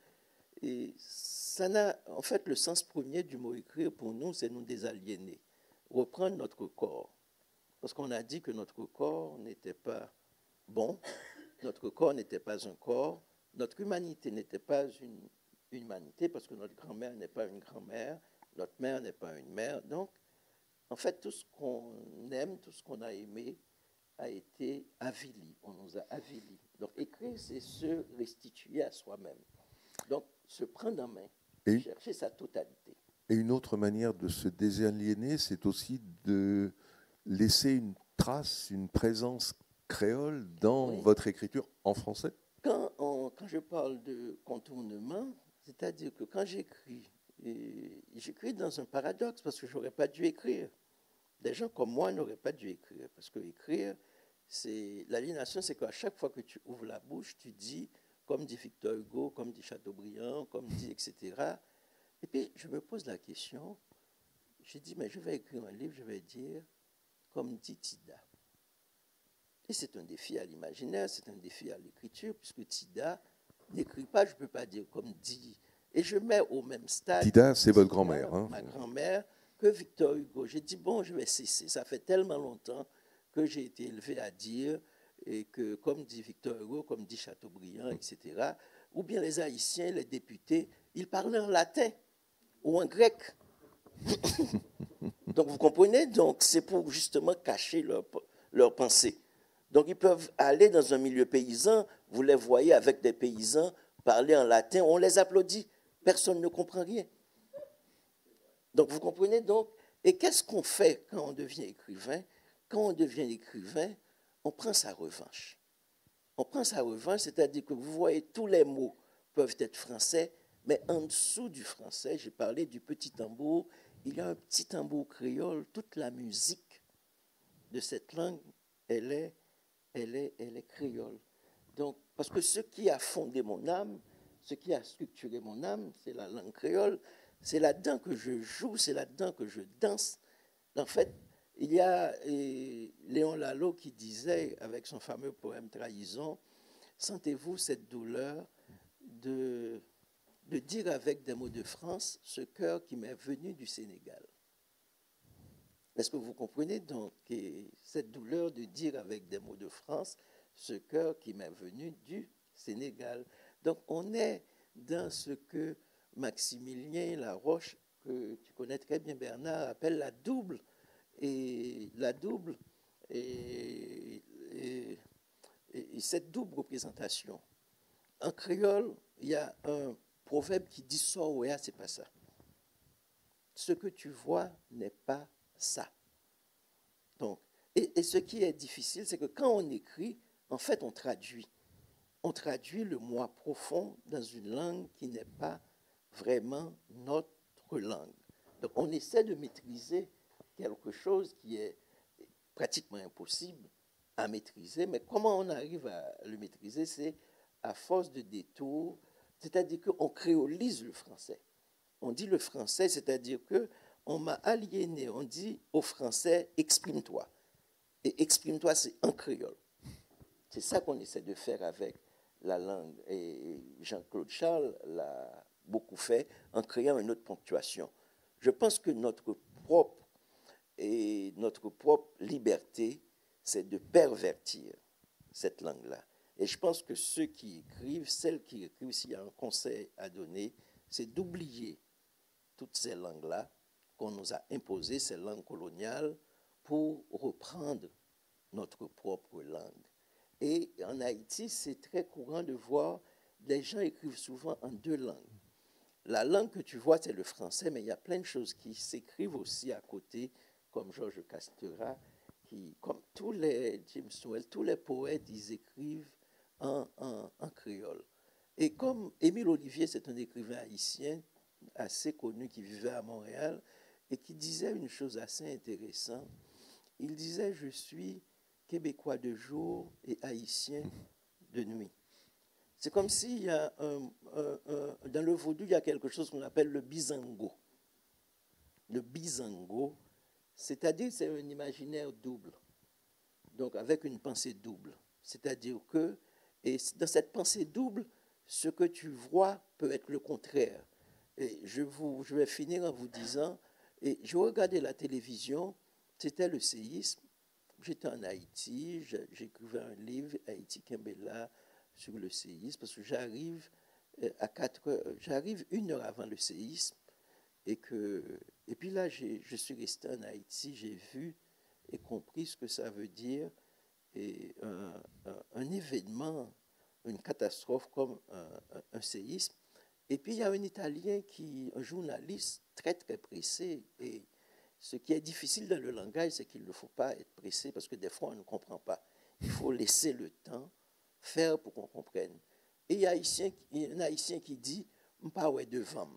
ça n'a, en fait, le sens premier du mot écrire pour nous, c'est nous désaliéner, reprendre notre corps. Parce qu'on a dit que notre corps n'était pas bon, notre corps n'était pas un corps, notre humanité n'était pas une humanité, parce que notre grand-mère n'est pas une grand-mère, notre mère n'est pas une mère. Donc, en fait, tout ce qu'on aime, tout ce qu'on a aimé a été avili. On nous a avilis. Donc, écrire, c'est se restituer à soi-même. Donc, se prendre en main, chercher sa totalité. Et une autre manière de se désaliéner, c'est aussi de laisser une trace, une présence créole dans votre écriture en français. Quand je parle de contournement, c'est-à-dire que quand j'écris, j'écris dans un paradoxe parce que je n'aurais pas dû écrire. Des gens comme moi n'auraient pas dû écrire. Parce que écrire, l'aliénation, c'est qu'à chaque fois que tu ouvres la bouche, tu dis, comme dit Victor Hugo, comme dit Chateaubriand, comme dit, etc. Et puis, je me pose la question, je dis, mais je vais écrire un livre, je vais dire, comme dit Tida. Et c'est un défi à l'imaginaire, c'est un défi à l'écriture, puisque Tida n'écrit pas, je ne peux pas dire comme dit. Et je mets au même stade. Tida, c'est votre grand-mère. Hein. Ma grand-mère, que Victor Hugo. J'ai dit, bon, je vais cesser. Ça fait tellement longtemps que j'ai été élevé à dire, et que, comme dit Victor Hugo, comme dit Chateaubriand, etc., ou bien les Haïtiens, les députés, ils parlaient en latin ou en grec. Donc, vous comprenez? Donc, c'est pour justement cacher leur pensée. Donc, ils peuvent aller dans un milieu paysan, vous les voyez avec des paysans parler en latin, on les applaudit, personne ne comprend rien. Donc, vous comprenez donc? Et qu'est-ce qu'on fait quand on devient écrivain? Quand on devient écrivain, on prend sa revanche. On prend sa revanche, c'est-à-dire que vous voyez, tous les mots peuvent être français, mais en dessous du français, j'ai parlé du petit tambour, il y a un petit tambour créole, toute la musique de cette langue, elle est créole. Donc, parce que ce qui a fondé mon âme, ce qui a structuré mon âme, c'est la langue créole, c'est là-dedans que je joue, c'est là-dedans que je danse. En fait, il y a Léon Lalo qui disait, avec son fameux poème Trahison, « Sentez-vous cette douleur de dire avec des mots de France ce cœur qui m'est venu du Sénégal ». Est-ce que vous comprenez donc cette douleur de dire avec des mots de France ce cœur qui m'est venu du Sénégal? Donc on est dans ce que Maximilien Laroche, que tu connais très bien Bernard, appelle la double. Et la double, et cette double représentation. En créole, il y a un proverbe qui dit « Soréa, c'est pas ça ». Ce que tu vois n'est pas ça. Donc, et ce qui est difficile, c'est que quand on écrit, en fait, on traduit. On traduit le moi profond dans une langue qui n'est pas vraiment notre langue. Donc, on essaie de maîtriser quelque chose qui est pratiquement impossible à maîtriser, mais comment on arrive à le maîtriser, c'est à force de détours, c'est-à-dire qu'on créolise le français. On dit le français, c'est-à-dire qu'on m'a aliéné, on dit au français « exprime-toi ». Et « exprime-toi », c'est en créole. C'est ça qu'on essaie de faire avec la langue. Et Jean-Claude Charles l'a beaucoup fait en créant une autre ponctuation. Je pense que notre propre liberté, c'est de pervertir cette langue-là. Et je pense que ceux qui écrivent, celles qui écrivent, s'il y a un conseil à donner, c'est d'oublier toutes ces langues-là qu'on nous a imposées, ces langues coloniales, pour reprendre notre propre langue. Et en Haïti, c'est très courant de voir, les gens écrivent souvent en deux langues. La langue que tu vois, c'est le français, mais il y a plein de choses qui s'écrivent aussi à côté, comme Georges Castera, comme tous les James Noël, tous les poètes, ils écrivent en créole. Et comme Émile Olivier, c'est un écrivain haïtien assez connu qui vivait à Montréal et qui disait une chose assez intéressante. Il disait « Je suis québécois de jour et haïtien de nuit ». C'est comme s'il y a dans le vaudou, il y a quelque chose qu'on appelle le bizango. Le bizango, c'est-à-dire c'est un imaginaire double, donc avec une pensée double. C'est-à-dire que, et dans cette pensée double, ce que tu vois peut être le contraire. Et je vais finir en vous disant, et je regardais la télévision, c'était le séisme, j'étais en Haïti, j'écrivais un livre, Haïti Kimbella, sur le séisme, parce que j'arrive à 4 heures, j'arrive 1 heure avant le séisme, et puis là, je suis resté en Haïti, j'ai vu et compris ce que ça veut dire, et un événement, une catastrophe comme un séisme. Et puis il y a un Italien, un journaliste très très pressé, et ce qui est difficile dans le langage, c'est qu'il ne faut pas être pressé, parce que des fois on ne comprend pas. Il faut laisser le temps faire pour qu'on comprenne. Et il y a un Haïtien qui dit « M'paoué devant ».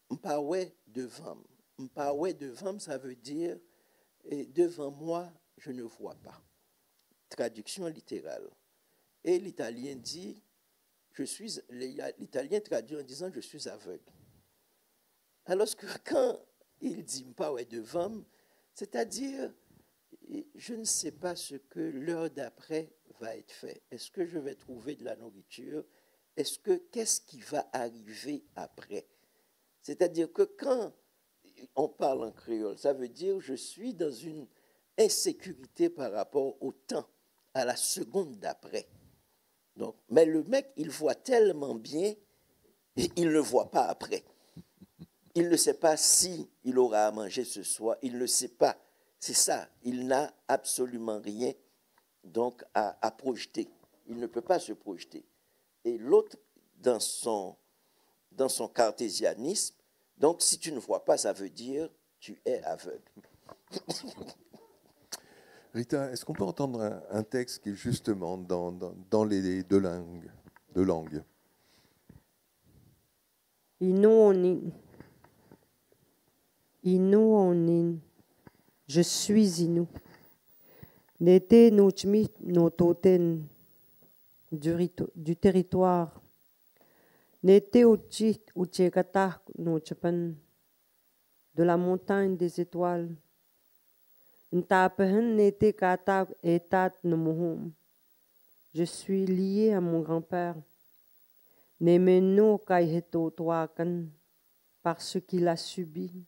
M'paoué devant. M'paoué devant, ça veut dire « devant moi, je ne vois pas ». Traduction littérale. Et l'Italien dit l'Italien traduit en disant « je suis aveugle ». Alors que quand il dit « m'paoué devant », c'est-à-dire je ne sais pas ce que l'heure d'après va être fait. Est-ce que je vais trouver de la nourriture? Qu'est-ce qui va arriver après? C'est-à-dire que quand on parle en créole, ça veut dire je suis dans une insécurité par rapport au temps, à la seconde d'après. Donc, mais le mec, il voit tellement bien et il ne voit pas après. Il ne sait pas si il aura à manger ce soir, il ne sait pas. C'est ça, il n'a absolument rien donc à projeter. Il ne peut pas se projeter. Et l'autre, dans son cartésianisme, donc si tu ne vois pas, ça veut dire tu es aveugle. Rita, est-ce qu'on peut entendre un texte qui est justement dans les deux langues? Inouonin. Je suis Inou. N'était Nochmi Nototen du territoire. N'était Uchi Uchekata Nochapan de la montagne des étoiles. N'tapahan n'était Kata Etat Nomohum. Je suis lié à mon grand-père. Nemeno Kaiheto Toakan parce qu'il a subi.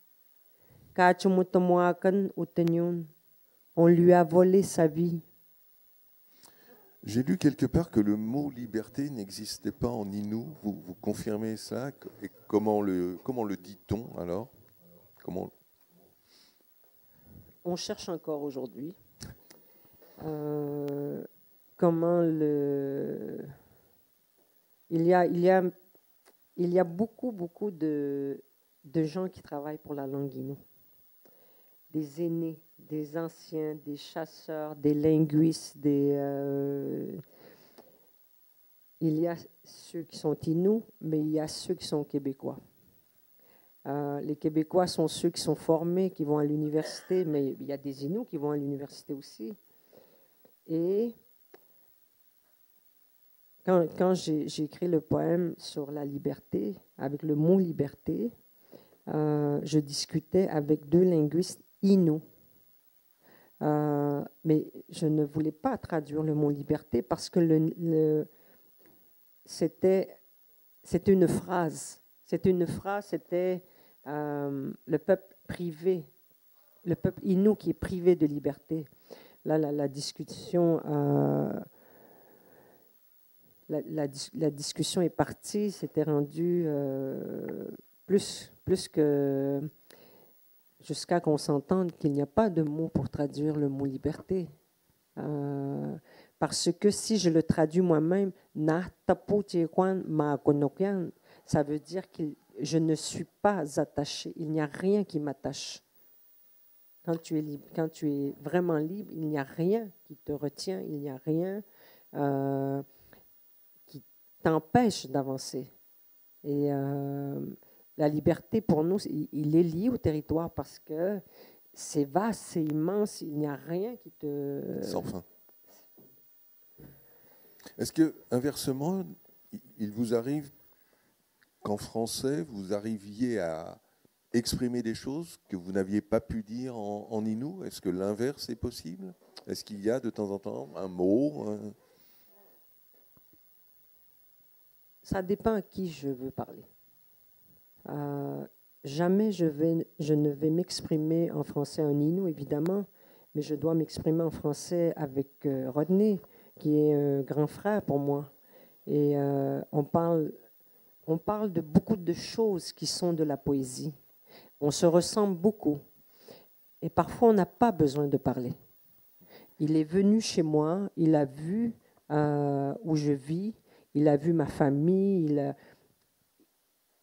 On lui a volé sa vie. J'ai lu quelque part que le mot liberté n'existait pas en Innu. Vous confirmez ça? Et comment le dit-on alors? Comment... On cherche encore aujourd'hui comment le... Il y a beaucoup de gens qui travaillent pour la langue Innu. Des aînés, des anciens, des chasseurs, des linguistes, il y a ceux qui sont Innu, mais il y a ceux qui sont québécois. Les Québécois sont ceux qui sont formés, qui vont à l'université, mais il y a des Inuits qui vont à l'université aussi. Et quand j'ai écrit le poème sur la liberté, avec le mot liberté, je discutais avec 2 linguistes Inuits. Mais je ne voulais pas traduire le mot liberté parce que c'était une phrase. C'était le peuple privé, le peuple Innu qui est privé de liberté. Là, la discussion, la discussion est partie, c'était rendu plus que jusqu'à qu'on s'entende qu'il n'y a pas de mot pour traduire le mot liberté. Parce que si je le traduis moi-même, ça veut dire que je ne suis pas attaché. Il n'y a rien qui m'attache. Quand tu es libre, quand tu es vraiment libre, il n'y a rien qui te retient, il n'y a rien qui t'empêche d'avancer. Et la liberté, pour nous, il est lié au territoire parce que c'est vaste, c'est immense, il n'y a rien qui te... Sans fin. Est-ce que, inversement, il vous arrive qu'en français, vous arriviez à exprimer des choses que vous n'aviez pas pu dire en Innu? Est-ce que l'inverse est possible? Est-ce qu'il y a de temps en temps un mot Ça dépend à qui je veux parler. Jamais je ne vais m'exprimer en français en Innu, évidemment, mais je dois m'exprimer en français avec Rodney, qui est un grand frère pour moi. Et on parle de beaucoup de choses qui sont de la poésie. On se ressemble beaucoup. Et parfois, on n'a pas besoin de parler. Il est venu chez moi, il a vu où je vis, il a vu ma famille,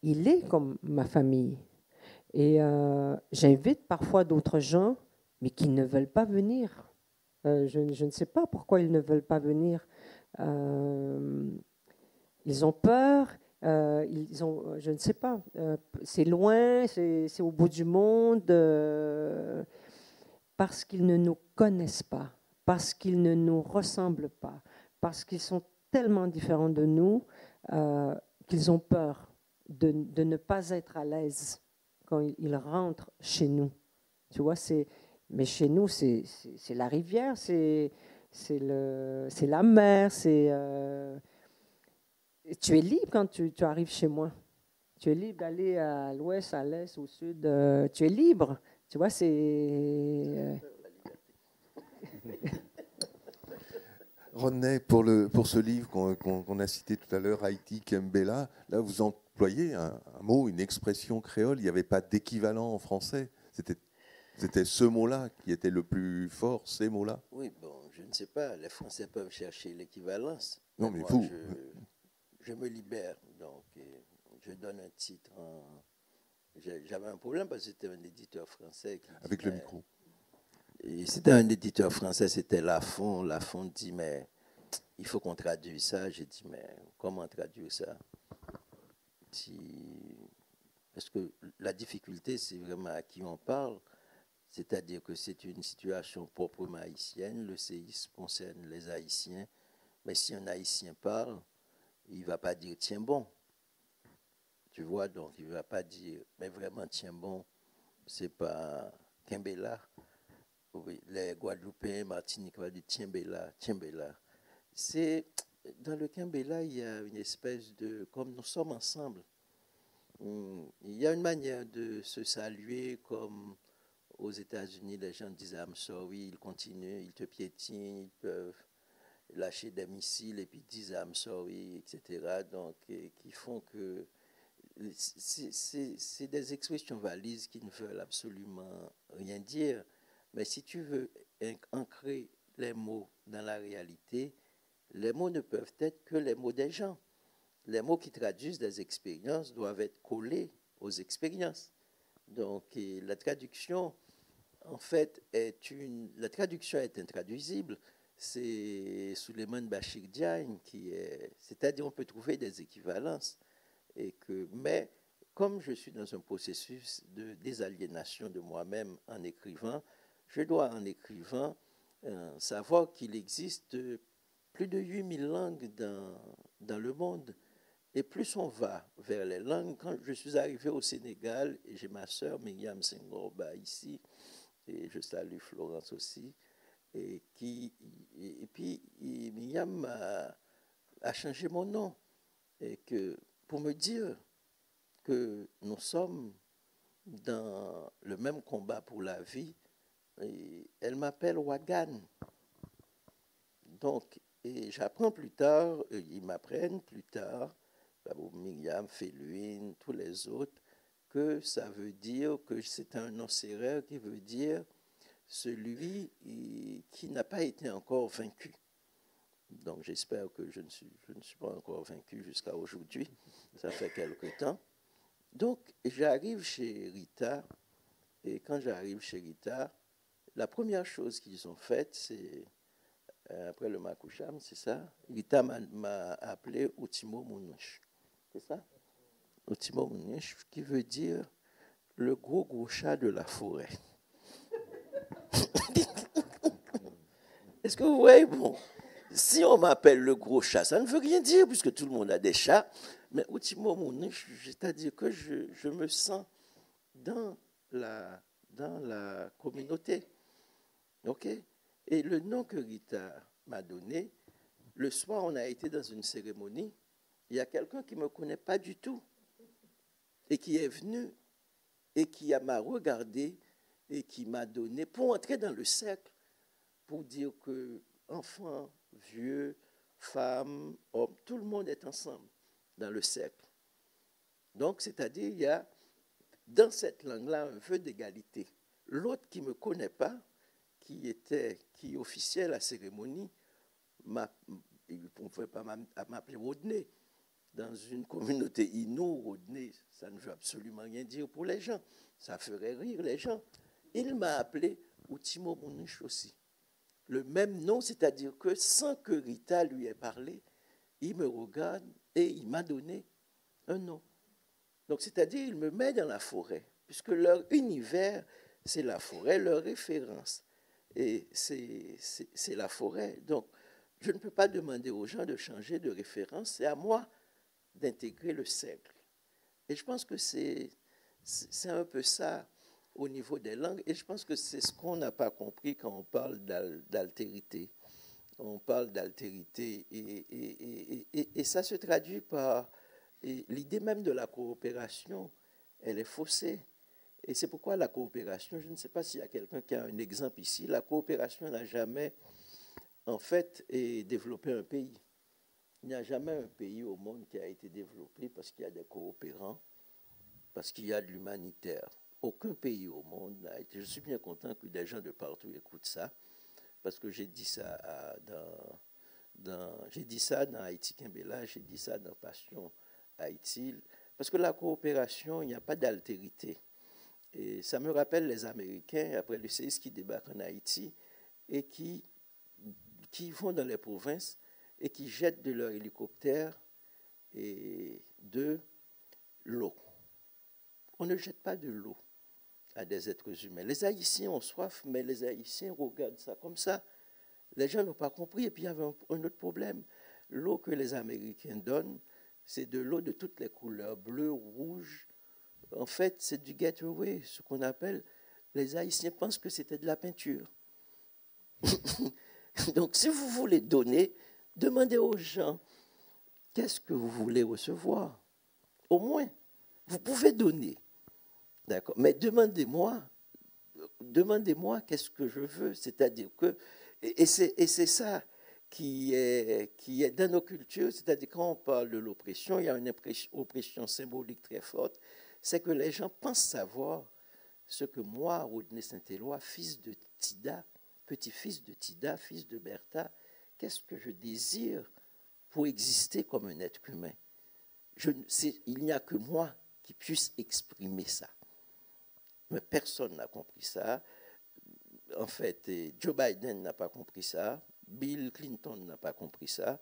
il est comme ma famille. Et j'invite parfois d'autres gens, mais qui ne veulent pas venir. Je ne sais pas pourquoi ils ne veulent pas venir. Ils ont peur, je ne sais pas, c'est loin, c'est au bout du monde, parce qu'ils ne nous connaissent pas, parce qu'ils ne nous ressemblent pas, parce qu'ils sont tellement différents de nous qu'ils ont peur de ne pas être à l'aise quand ils rentrent chez nous. Tu vois, mais chez nous, c'est la rivière, c'est la mer, tu es libre quand tu arrives chez moi. Tu es libre d'aller à l'ouest, à l'est, au sud. Tu es libre. Tu vois, c'est... Rodney, pour ce livre qu'on a cité tout à l'heure, Haïti, Kembela, là vous employez un mot, une expression créole, il n'y avait pas d'équivalent en français. C'était ce mot-là qui était le plus fort, ces mots-là. Oui, bon, je ne sais pas, les Français peuvent chercher l'équivalence. Non, mais moi, vous... Je me libère, donc je donne un titre. J'avais un problème parce que c'était un éditeur français. Avec le micro. C'était un éditeur français, c'était Lafond. Lafond dit, mais il faut qu'on traduise ça. J'ai dit, mais comment traduire ça? Parce que la difficulté, c'est vraiment à qui on parle. C'est-à-dire que c'est une situation proprement haïtienne. Le séisme concerne les Haïtiens. Mais si un Haïtien parle, il ne va pas dire tiens bon. Tu vois, donc il ne va pas dire, mais vraiment tiens bon, c'est pas Kimbela. Oui, les Guadeloupéens, Martinique vont dire tiens bella, tiens bella. C'est, dans le Kimbela, il y a une espèce de, comme nous sommes ensemble, il y a une manière de se saluer comme aux États-Unis, les gens disent I'm sorry, ils continuent, ils te piétinent, ils peuvent lâcher des missiles et puis disent I'm sorry, etc. Donc, qui font que c'est des expressions valises qui ne veulent absolument rien dire. Mais si tu veux ancrer les mots dans la réalité, les mots ne peuvent être que les mots des gens. Les mots qui traduisent des expériences doivent être collés aux expériences. Donc, la traduction, en fait, la traduction est intraduisible. C'est Souleymane Bachir Diagne qui est... C'est-à-dire, on peut trouver des équivalences. Mais comme je suis dans un processus de désaliénation de moi-même en écrivant, je dois, en écrivant, savoir qu'il existe plus de 8000 langues dans le monde. Et plus on va vers les langues, quand je suis arrivé au Sénégal, et j'ai ma sœur Myriam Senghorba ici, et je salue Florence aussi, et puis Myriam a changé mon nom, et pour me dire que nous sommes dans le même combat pour la vie, et elle m'appelle Wagan. Donc, et j'apprends plus tard, ils m'apprennent plus tard, Myriam, Féluine, tous les autres, que ça veut dire que c'est un nom sérère qui veut dire celui qui n'a pas été encore vaincu. Donc j'espère que je ne suis pas encore vaincu jusqu'à aujourd'hui. Ça fait quelque temps. Donc j'arrive chez Rita, et quand j'arrive chez Rita, la première chose qu'ils ont faite, c'est, après le Makoucham, c'est ça, Rita m'a appelé Outimo Mounouch. C'est ça? Outimo Mounouch, qui veut dire le gros chat de la forêt. Est-ce que vous voyez, bon, si on m'appelle le gros chat, ça ne veut rien dire puisque tout le monde a des chats, mais Outimo Mounouch, c'est-à-dire que je me sens dans la communauté. OK? Et le nom que Rita m'a donné, le soir, on a été dans une cérémonie. Il y a quelqu'un qui ne me connaît pas du tout et qui est venu et qui m'a regardé et qui m'a donné, pour entrer dans le cercle, pour dire que enfants, vieux, femmes, hommes, tout le monde est ensemble dans le cercle. Donc, c'est-à-dire, il y a dans cette langue-là un vœu d'égalité. L'autre qui ne me connaît pas, qui officiait la cérémonie, il ne pouvait pas m'appeler Rodney. Dans une communauté inou, Rodney, ça ne veut absolument rien dire pour les gens. Ça ferait rire les gens. Il m'a appelé Outimo Mounouch aussi. Le même nom, c'est-à-dire que sans que Rita lui ait parlé, il me regarde et il m'a donné un nom. Donc, c'est-à-dire, il me met dans la forêt, puisque leur univers, c'est la forêt, leur référence, et c'est la forêt. Donc, je ne peux pas demander aux gens de changer de référence, c'est à moi d'intégrer le cercle. Et je pense que c'est un peu ça au niveau des langues, et je pense que c'est ce qu'on n'a pas compris quand on parle d'altérité. On parle d'altérité, et ça se traduit par l'idée même de la coopération, elle est faussée. Et c'est pourquoi la coopération, je ne sais pas s'il y a quelqu'un qui a un exemple ici, la coopération n'a jamais, en fait, développé un pays. Il n'y a jamais un pays au monde qui a été développé parce qu'il y a des coopérants, parce qu'il y a de l'humanitaire. Aucun pays au monde n'a été. Je suis bien content que des gens de partout écoutent ça, parce que j'ai dit ça dans Haïti Kimbela, j'ai dit ça dans Passion Haïti, parce que la coopération, il n'y a pas d'altérité. Et ça me rappelle les Américains, après le séisme, qui débarquent en Haïti et qui vont dans les provinces et qui jettent de leur hélicoptère et de l'eau. On ne jette pas de l'eau à des êtres humains. Les Haïtiens ont soif, mais les Haïtiens regardent ça comme ça. Les gens n'ont pas compris. Et puis il y avait un autre problème. L'eau que les Américains donnent, c'est de l'eau de toutes les couleurs, bleu, rouge. En fait, c'est du getaway, ce qu'on appelle. Les Haïtiens pensent que c'était de la peinture. Donc, si vous voulez donner, demandez aux gens, qu'est-ce que vous voulez recevoir? Au moins, vous pouvez donner. D'accord. Mais demandez-moi, demandez-moi qu'est-ce que je veux. C'est-à-dire que, et c'est ça qui est dans nos cultures, c'est-à-dire quand on parle de l'oppression, il y a une oppression symbolique très forte, c'est que les gens pensent savoir ce que moi, Rodney Saint-Éloi, fils de Tida, petit-fils de Tida, fils de Bertha, qu'est-ce que je désire pour exister comme un être humain. Il n'y a que moi qui puisse exprimer ça. Mais personne n'a compris ça. En fait, Joe Biden n'a pas compris ça. Bill Clinton n'a pas compris ça.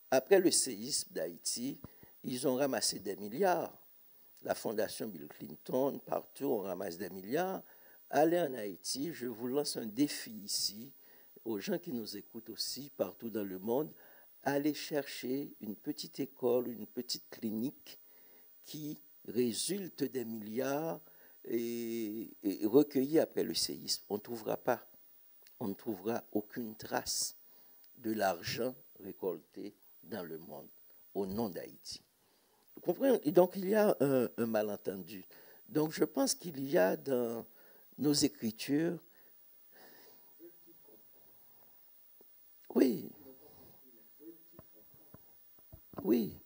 Après le séisme d'Haïti, ils ont ramassé des milliards. La fondation Bill Clinton, partout, on ramasse des milliards. Allez en Haïti, je vous lance un défi ici, aux gens qui nous écoutent aussi, partout dans le monde, allez chercher une petite école, une petite clinique qui résulte des milliards et recueillis après le séisme. On ne trouvera pas. On ne trouvera aucune trace de l'argent récolté dans le monde au nom d'Haïti. Vous comprenez? Et donc, il y a un malentendu. Donc, je pense qu'il y a dans nos écritures... Oui. Oui.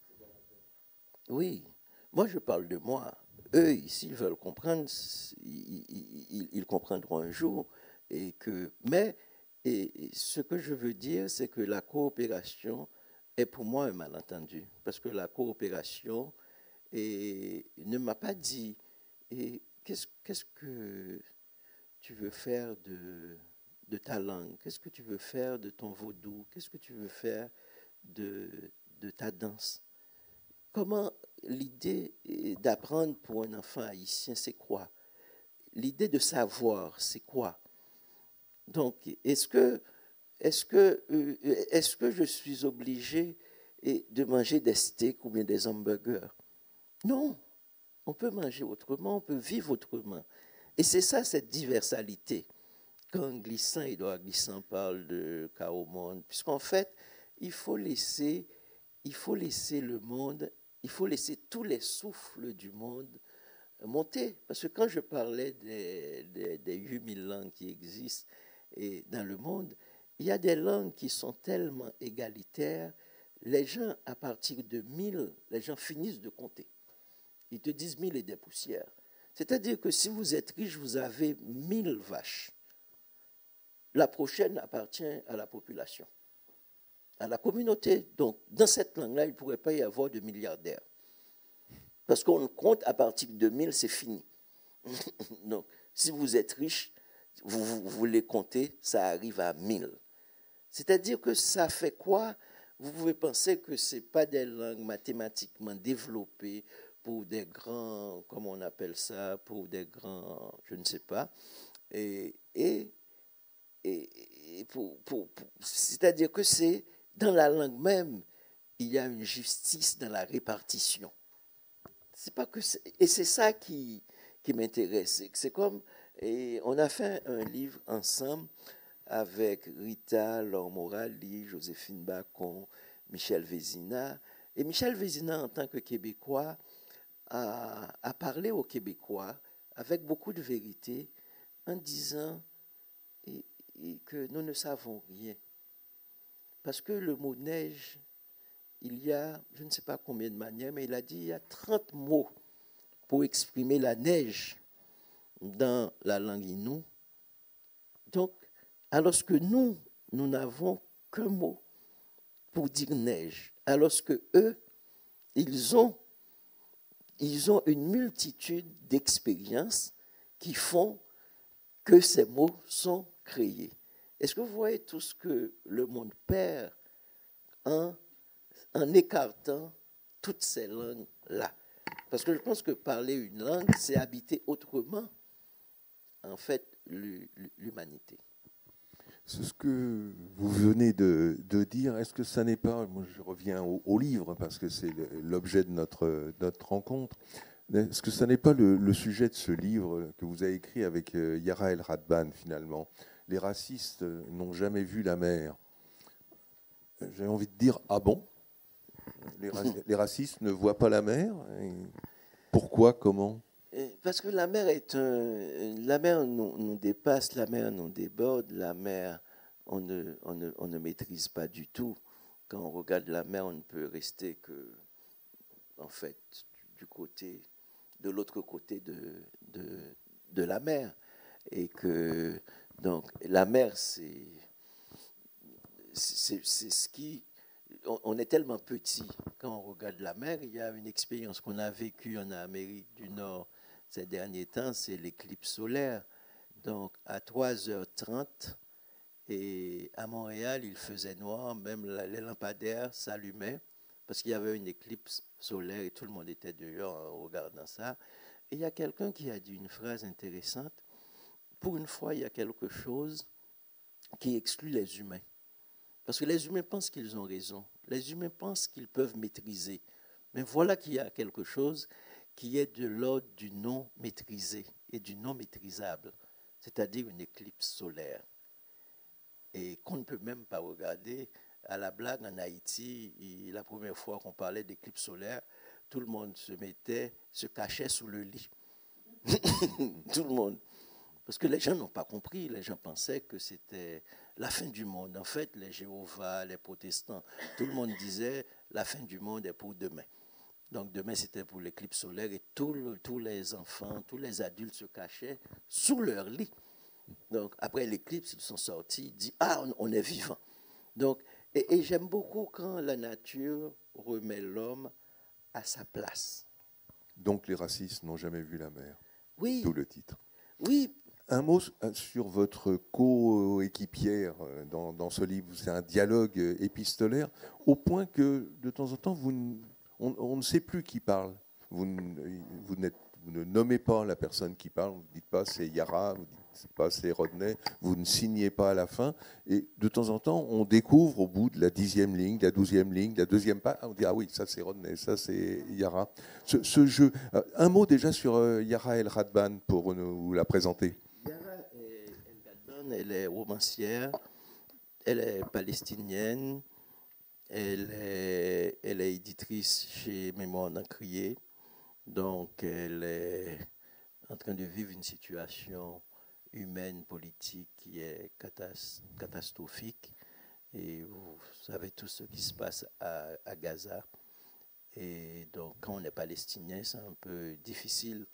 Oui. Moi, je parle de moi. Eux, s'ils veulent comprendre, ils comprendront un jour. Mais ce que je veux dire, c'est que la coopération est pour moi un malentendu. Parce que la coopération ne m'a pas dit qu'est-ce que tu veux faire de ta langue, qu'est-ce que tu veux faire de ton vaudou, qu'est-ce que tu veux faire de ta danse. Comment l'idée d'apprendre pour un enfant haïtien, c'est quoi? L'idée de savoir, c'est quoi? Donc, est-ce que je suis obligé de manger des steaks ou bien des hamburgers? Non, on peut manger autrement, on peut vivre autrement. Et c'est ça, cette diversalité. Quand Édouard Glissant parle de chaos monde, puisqu'en fait, il faut laisser le monde, il faut laisser tous les souffles du monde monter. Parce que quand je parlais des 8000 langues qui existent dans le monde, il y a des langues qui sont tellement égalitaires, les gens, à partir de 1000, les gens finissent de compter. Ils te disent 1000 et des poussières. C'est-à-dire que si vous êtes riche, vous avez 1000 vaches. La prochaine appartient à la population, à la communauté. Donc, dans cette langue-là, il ne pourrait pas y avoir de milliardaires. Parce qu'on compte à partir de 1000, c'est fini. Donc, si vous êtes riche, vous les comptez, ça arrive à 1000. C'est-à-dire que ça fait quoi? Vous pouvez penser que ce n'est pas des langues mathématiquement développées pour des grands, comment on appelle ça, pour des grands, je ne sais pas. C'est-à-dire que c'est dans la langue même, il y a une justice dans la répartition. C'est pas que et c'est ça qui m'intéresse. C'est comme, et on a fait un livre ensemble avec Rita Laure Morali, Joséphine Bacon, Michel Vézina. Et Michel Vézina, en tant que Québécois, a parlé aux Québécois avec beaucoup de vérité en disant que nous ne savons rien. Parce que le mot neige, il y a, je ne sais pas combien de manières, mais il a dit il y a 30 mots pour exprimer la neige dans la langue Innu. Donc, alors que nous n'avons qu'un mot pour dire neige, alors que eux, ils ont une multitude d'expériences qui font que ces mots sont créés. Est-ce que vous voyez tout ce que le monde perd en écartant toutes ces langues-là? Parce que je pense que parler une langue, c'est habiter autrement, en fait, l'humanité. C'est ce que vous venez de dire. Est-ce que ça n'est pas, moi je reviens au livre parce que c'est l'objet de notre rencontre, est-ce que ça n'est pas le sujet de ce livre que vous avez écrit avec Yara El Radban finalement? Les racistes n'ont jamais vu la mer. J'ai envie de dire, ah bon? Les racistes ne voient pas la mer? Pourquoi? Comment? Parce que la mer la mer nous dépasse, la mer nous déborde, la mer, on ne maîtrise pas du tout. Quand on regarde la mer, on ne peut rester que, en fait, de l'autre côté de la mer. Et que, donc, la mer, c'est ce qui... On est tellement petit quand on regarde la mer. Il y a une expérience qu'on a vécue en Amérique du Nord ces derniers temps, c'est l'éclipse solaire. Donc, à 3h30, et à Montréal, il faisait noir, même les lampadaires s'allumaient parce qu'il y avait une éclipse solaire et tout le monde était dehors en regardant ça. Et il y a quelqu'un qui a dit une phrase intéressante. Pour une fois, il y a quelque chose qui exclut les humains. Parce que les humains pensent qu'ils ont raison. Les humains pensent qu'ils peuvent maîtriser. Mais voilà qu'il y a quelque chose qui est de l'ordre du non maîtrisé et du non maîtrisable, c'est-à-dire une éclipse solaire. Et qu'on ne peut même pas regarder. À la blague, en Haïti, la première fois qu'on parlait d'éclipse solaire, tout le monde se cachait sous le lit. Tout le monde. Parce que les gens n'ont pas compris. Les gens pensaient que c'était la fin du monde. En fait, les Jéhovah, les protestants, tout le monde disait la fin du monde est pour demain. Donc demain, c'était pour l'éclipse solaire et tous les enfants, tous les adultes se cachaient sous leur lit. Donc après l'éclipse, ils sont sortis, ils disent « Ah, on est vivant ». Donc, et j'aime beaucoup quand la nature remet l'homme à sa place. Donc les racistes n'ont jamais vu la mer. Oui. D'où le titre. Oui. Un mot sur votre coéquipière dans ce livre. C'est un dialogue épistolaire, au point que de temps en temps, on ne sait plus qui parle. Vous ne nommez pas la personne qui parle, vous ne dites pas c'est Yara, vous ne dites pas c'est Rodney, vous ne signez pas à la fin. Et de temps en temps, on découvre au bout de la 10e ligne, de la 12e ligne, de la 2e page, on dit ah oui, ça c'est Rodney, ça c'est Yara. Ce jeu, un mot déjà sur Yara El Radban pour nous la présenter. Yara El Radban, elle est romancière, elle est palestinienne, elle est éditrice chez Mémoire d'Encrier. Donc, elle est en train de vivre une situation humaine, politique qui est catastrophique. Et vous savez tout ce qui se passe à Gaza. Et donc, quand on est palestinien, c'est un peu difficile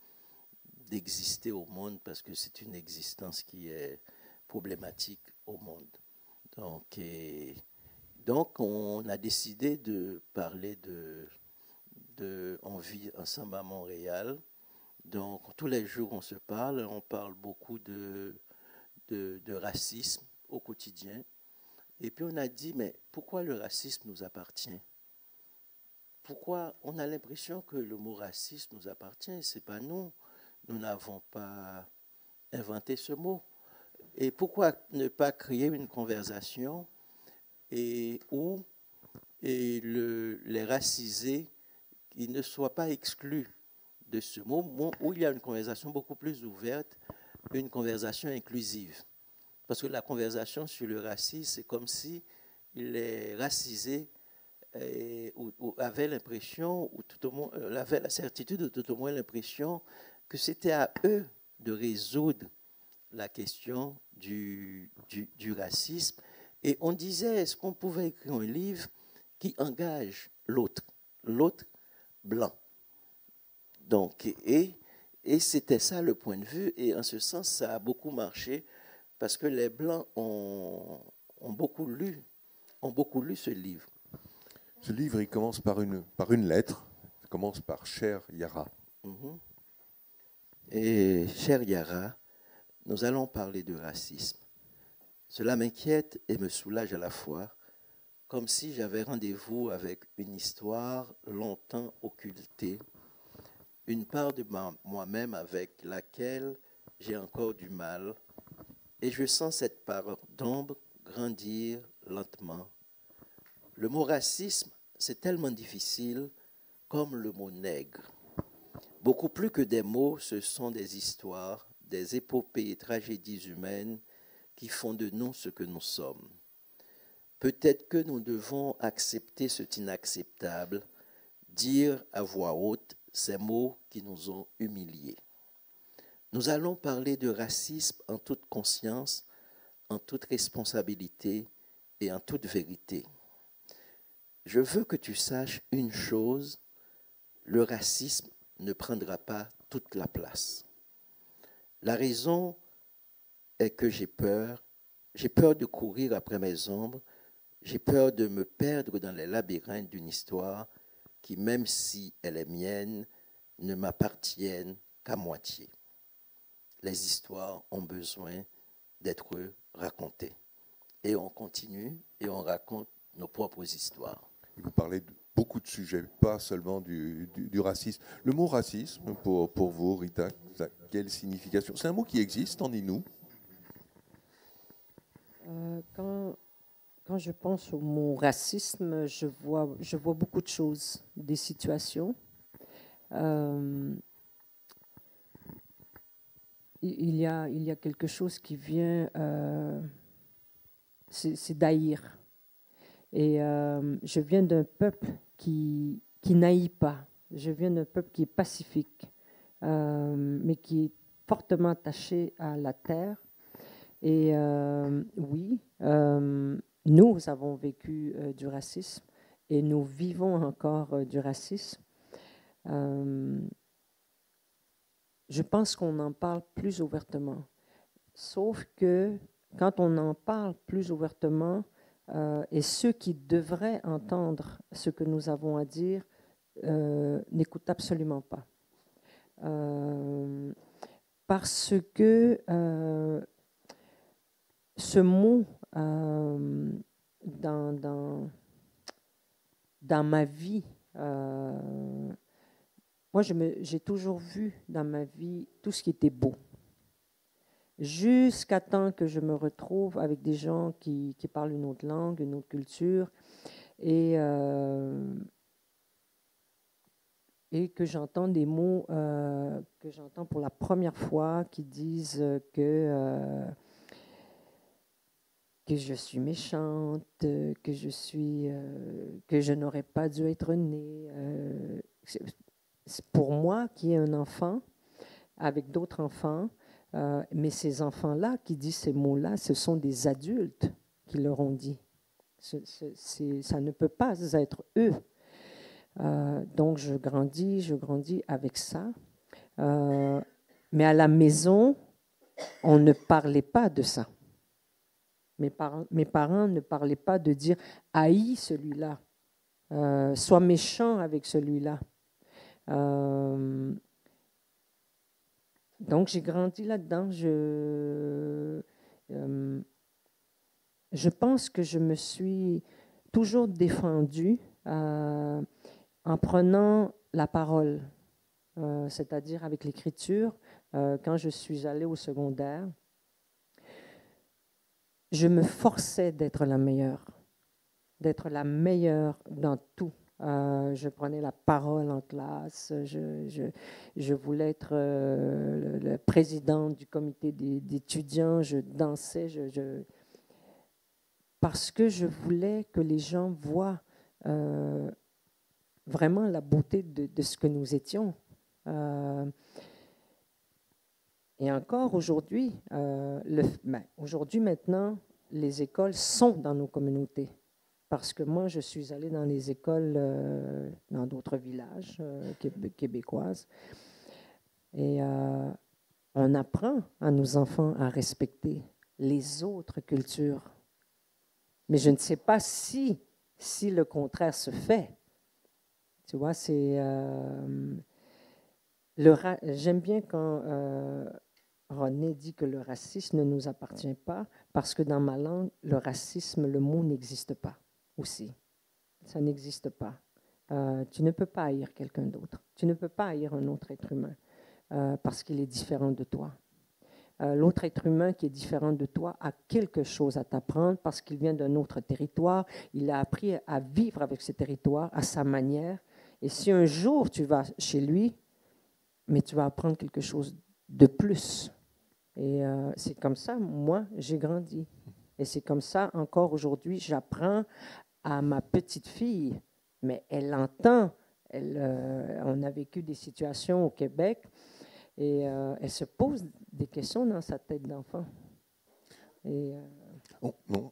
d'exister au monde parce que c'est une existence qui est problématique au monde. Donc on a décidé de parler on vit ensemble à Montréal. Donc, tous les jours, on se parle. On parle beaucoup de racisme au quotidien. Et puis, on a dit, mais pourquoi le racisme nous appartient? Pourquoi on a l'impression que le mot racisme nous appartient? Ce n'est pas nous. Nous n'avons pas inventé ce mot. Et pourquoi ne pas créer une conversation où les racisés qui ne soient pas exclus de ce mot, où il y a une conversation beaucoup plus ouverte, une conversation inclusive. Parce que la conversation sur le racisme, c'est comme si les racisés avaient l'impression, ou tout au moins avaient la certitude, ou tout au moins l'impression que c'était à eux de résoudre la question du racisme. Et on disait, est-ce qu'on pouvait écrire un livre qui engage l'autre blanc. Donc, et c'était ça le point de vue, et en ce sens, ça a beaucoup marché, parce que les Blancs ont beaucoup lu ce livre. Ce livre, il commence par une lettre, il commence par « Cher Yara ». Et « Cher Yara », nous allons parler de racisme. Cela m'inquiète et me soulage à la fois, comme si j'avais rendez-vous avec une histoire longtemps occultée, une part de moi-même avec laquelle j'ai encore du mal, et je sens cette part d'ombre grandir lentement. Le mot racisme, c'est tellement difficile comme le mot nègre. Beaucoup plus que des mots, ce sont des histoires, des épopées et tragédies humaines qui font de nous ce que nous sommes. Peut-être que nous devons accepter ce inacceptable, dire à voix haute ces mots qui nous ont humiliés. Nous allons parler de racisme en toute conscience, en toute responsabilité et en toute vérité. Je veux que tu saches une chose, le racisme ne prendra pas toute la place. La raison est que j'ai peur de courir après mes ombres, j'ai peur de me perdre dans les labyrinthes d'une histoire qui, même si elle est mienne, ne m'appartienne qu'à moitié. Les histoires ont besoin d'être racontées. Et on continue et on raconte nos propres histoires. Vous parlez de beaucoup de sujets, pas seulement du racisme. Le mot racisme, pour vous, Rita, quelle signification? C'est un mot qui existe en Innu? Quand je pense au mot racisme, je vois beaucoup de choses, des situations. Il y a quelque chose qui vient, c'est d'haïr. Et je viens d'un peuple qui n'haït pas. Je viens d'un peuple qui est pacifique, mais qui est fortement attaché à la terre. Et oui, nous avons vécu du racisme et nous vivons encore du racisme. Je pense qu'on en parle plus ouvertement. Sauf que quand on en parle plus ouvertement, et ceux qui devraient entendre ce que nous avons à dire n'écoutent absolument pas. Parce que ce mot, dans ma vie, moi, j'ai toujours vu dans ma vie tout ce qui était beau. Jusqu'à temps que je me retrouve avec des gens qui parlent une autre langue, une autre culture, et que j'entends des mots que j'entends pour la première fois qui disent que je suis méchante, que je n'aurais pas dû être née. Pour moi, qui est un enfant, avec d'autres enfants, mais ces enfants-là qui disent ces mots-là, ce sont des adultes qui leur ont dit. Ça ne peut pas être eux. Donc, je grandis avec ça. Mais à la maison, on ne parlait pas de ça. Mes parents ne parlaient pas de dire « haïs celui-là sois méchant avec celui-là ». Donc, j'ai grandi là-dedans. Je pense que je me suis toujours défendue en prenant la parole, c'est-à-dire avec l'écriture. Quand je suis allée au secondaire, je me forçais d'être la meilleure dans tout. Je prenais la parole en classe, je voulais être le président du comité d'étudiants, je dansais, parce que je voulais que les gens voient vraiment la beauté de ce que nous étions. Et encore aujourd'hui, aujourd'hui maintenant, les écoles sont dans nos communautés. Parce que moi, je suis allée dans les écoles dans d'autres villages québécoises. Et on apprend à nos enfants à respecter les autres cultures. Mais je ne sais pas si le contraire se fait. Tu vois, j'aime bien quand René dit que le racisme ne nous appartient pas, parce que dans ma langue, le racisme, le mot n'existe pas aussi. Ça n'existe pas. Tu ne peux pas haïr quelqu'un d'autre. Tu ne peux pas haïr un autre être humain parce qu'il est différent de toi. L'autre être humain qui est différent de toi a quelque chose à t'apprendre parce qu'il vient d'un autre territoire. Il a appris à vivre avec ce territoire à sa manière. Et si un jour tu vas chez lui, mais tu vas apprendre quelque chose de plus. Et c'est comme ça, moi, j'ai grandi. Et c'est comme ça, encore aujourd'hui, j'apprends à ma petite fille, mais elle entend. On a vécu des situations au Québec Et elle se pose des questions dans sa tête d'enfant. Et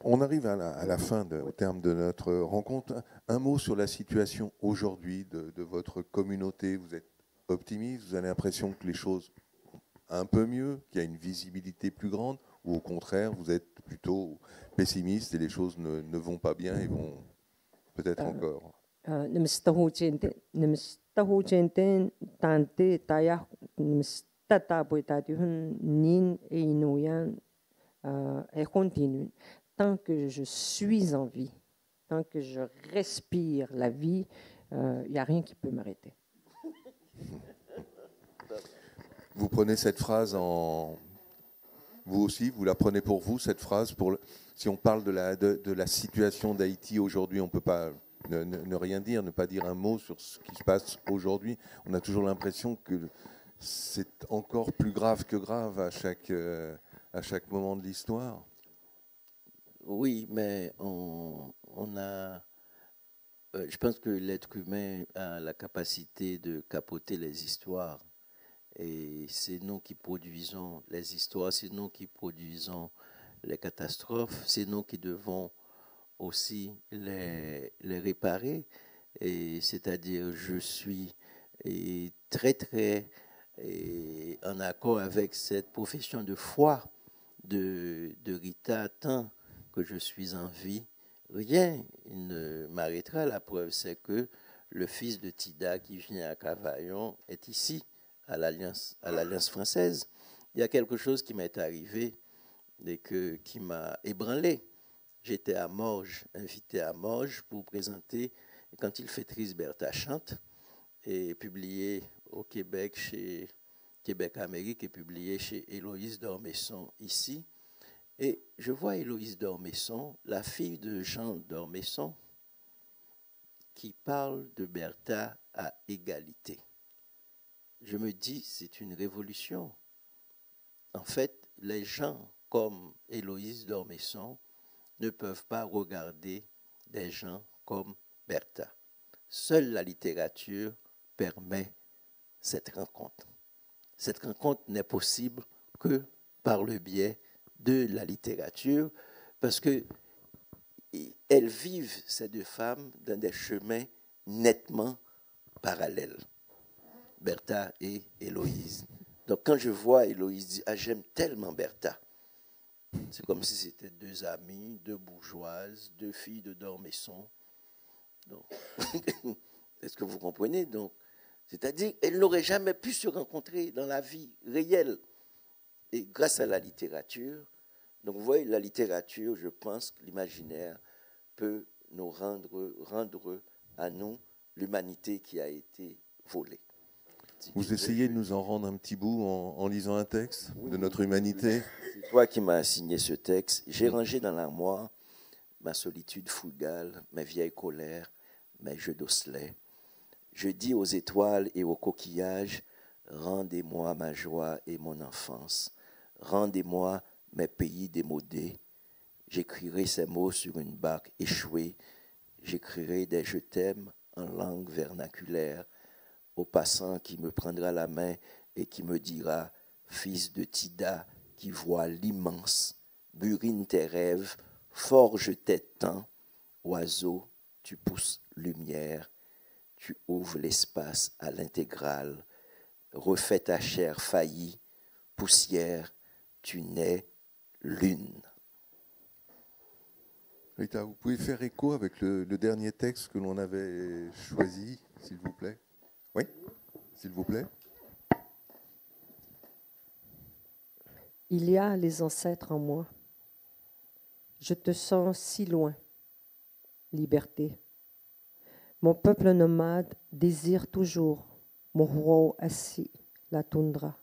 on arrive à la fin, au terme de notre rencontre. Un mot sur la situation aujourd'hui de votre communauté. Vous êtes optimiste? Vous avez l'impression que les choses vont un peu mieux, qu'il y a une visibilité plus grande? Ou au contraire, vous êtes plutôt pessimiste et les choses ne vont pas bien et vont peut-être encore? Tant que je suis en vie, tant que je respire la vie, il n'y a rien qui peut m'arrêter. Vous prenez cette phrase vous aussi, vous la prenez pour vous, cette phrase si on parle de la situation d'Haïti aujourd'hui, on ne peut pas ne rien dire, ne pas dire un mot sur ce qui se passe aujourd'hui. On a toujours l'impression que c'est encore plus grave que grave à chaque moment de l'histoire. Oui, mais je pense que l'être humain a la capacité de capoter les histoires. Et c'est nous qui produisons les histoires, c'est nous qui produisons les catastrophes, c'est nous qui devons aussi les réparer. Et c'est-à-dire, je suis très en accord avec cette profession de foi de Rita tant que je suis en vie. Rien ne m'arrêtera. La preuve, c'est que le fils de Tida qui vient à Cavaillon est ici, à l'Alliance française. Il y a quelque chose qui m'est arrivé et qui m'a ébranlé. J'étais à Morges, invité à Morges pour présenter Quand il fait triste, Bertha chante, et publié au Québec chez Québec Amérique et publié chez Héloïse d'Ormesson ici. Et je vois Héloïse d'Ormesson, la fille de Jean d'Ormesson, qui parle de Bertha à égalité. Je me dis, c'est une révolution. En fait, les gens comme Héloïse d'Ormesson ne peuvent pas regarder des gens comme Bertha. Seule la littérature permet cette rencontre. Cette rencontre n'est possible que par le biais de la littérature, parce que elles vivent, ces deux femmes, dans des chemins nettement parallèles, Bertha et Héloïse. Donc quand je vois Héloïse dire « Ah, j'aime tellement Bertha », c'est comme si c'était deux amies, deux bourgeoises, deux filles de Dormesson. Est-ce que vous comprenez? Donc, c'est-à-dire qu'elles n'auraient jamais pu se rencontrer dans la vie réelle. Et grâce à la littérature, donc vous voyez, la littérature, je pense que l'imaginaire peut nous rendre à nous l'humanité qui a été volée. Vous essayez de nous en rendre un petit bout en lisant un texte de notre humanité? C'est toi qui m'as signé ce texte. J'ai rangé dans l'armoire ma solitude frugale, mes vieilles colères, mes jeux d'osselets. Je dis aux étoiles et aux coquillages, rendez-moi ma joie et mon enfance. Rendez-moi mes pays démodés. J'écrirai ces mots sur une barque échouée. J'écrirai des je t'aime en langue vernaculaire au passant qui me prendra la main et qui me dira, fils de Tida qui voit l'immense, burine tes rêves, forge tes temps, oiseau, tu pousses lumière, tu ouvres l'espace à l'intégrale, refais ta chair faillie, poussière, tu nais lune. Rita, vous pouvez faire écho avec le dernier texte que l'on avait choisi, s'il vous plaît? Oui, s'il vous plaît. Il y a les ancêtres en moi. Je te sens si loin. Liberté. Mon peuple nomade désire toujours mon roi assis, la toundra.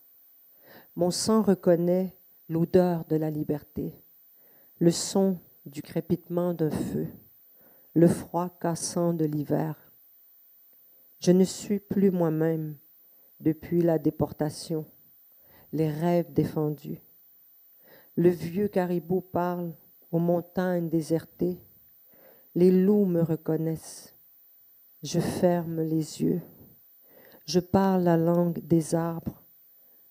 Mon sang reconnaît l'odeur de la liberté, le son du crépitement d'un feu, le froid cassant de l'hiver. Je ne suis plus moi-même depuis la déportation, les rêves défendus. Le vieux caribou parle aux montagnes désertées. Les loups me reconnaissent. Je ferme les yeux. Je parle la langue des arbres,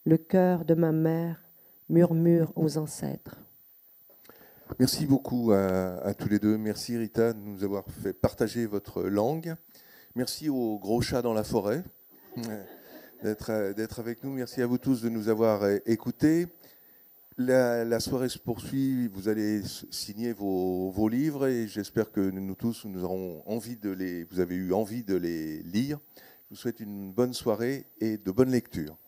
Le cœur de ma mère murmure aux ancêtres. Merci beaucoup à tous les deux. Merci Rita de nous avoir fait partager votre langue. Merci au gros chat dans la forêt d'être avec nous. Merci à vous tous de nous avoir écoutés. La soirée se poursuit. Vous allez signer vos livres et j'espère que nous tous, nous aurons envie vous avez eu envie de les lire. Je vous souhaite une bonne soirée et de bonnes lectures.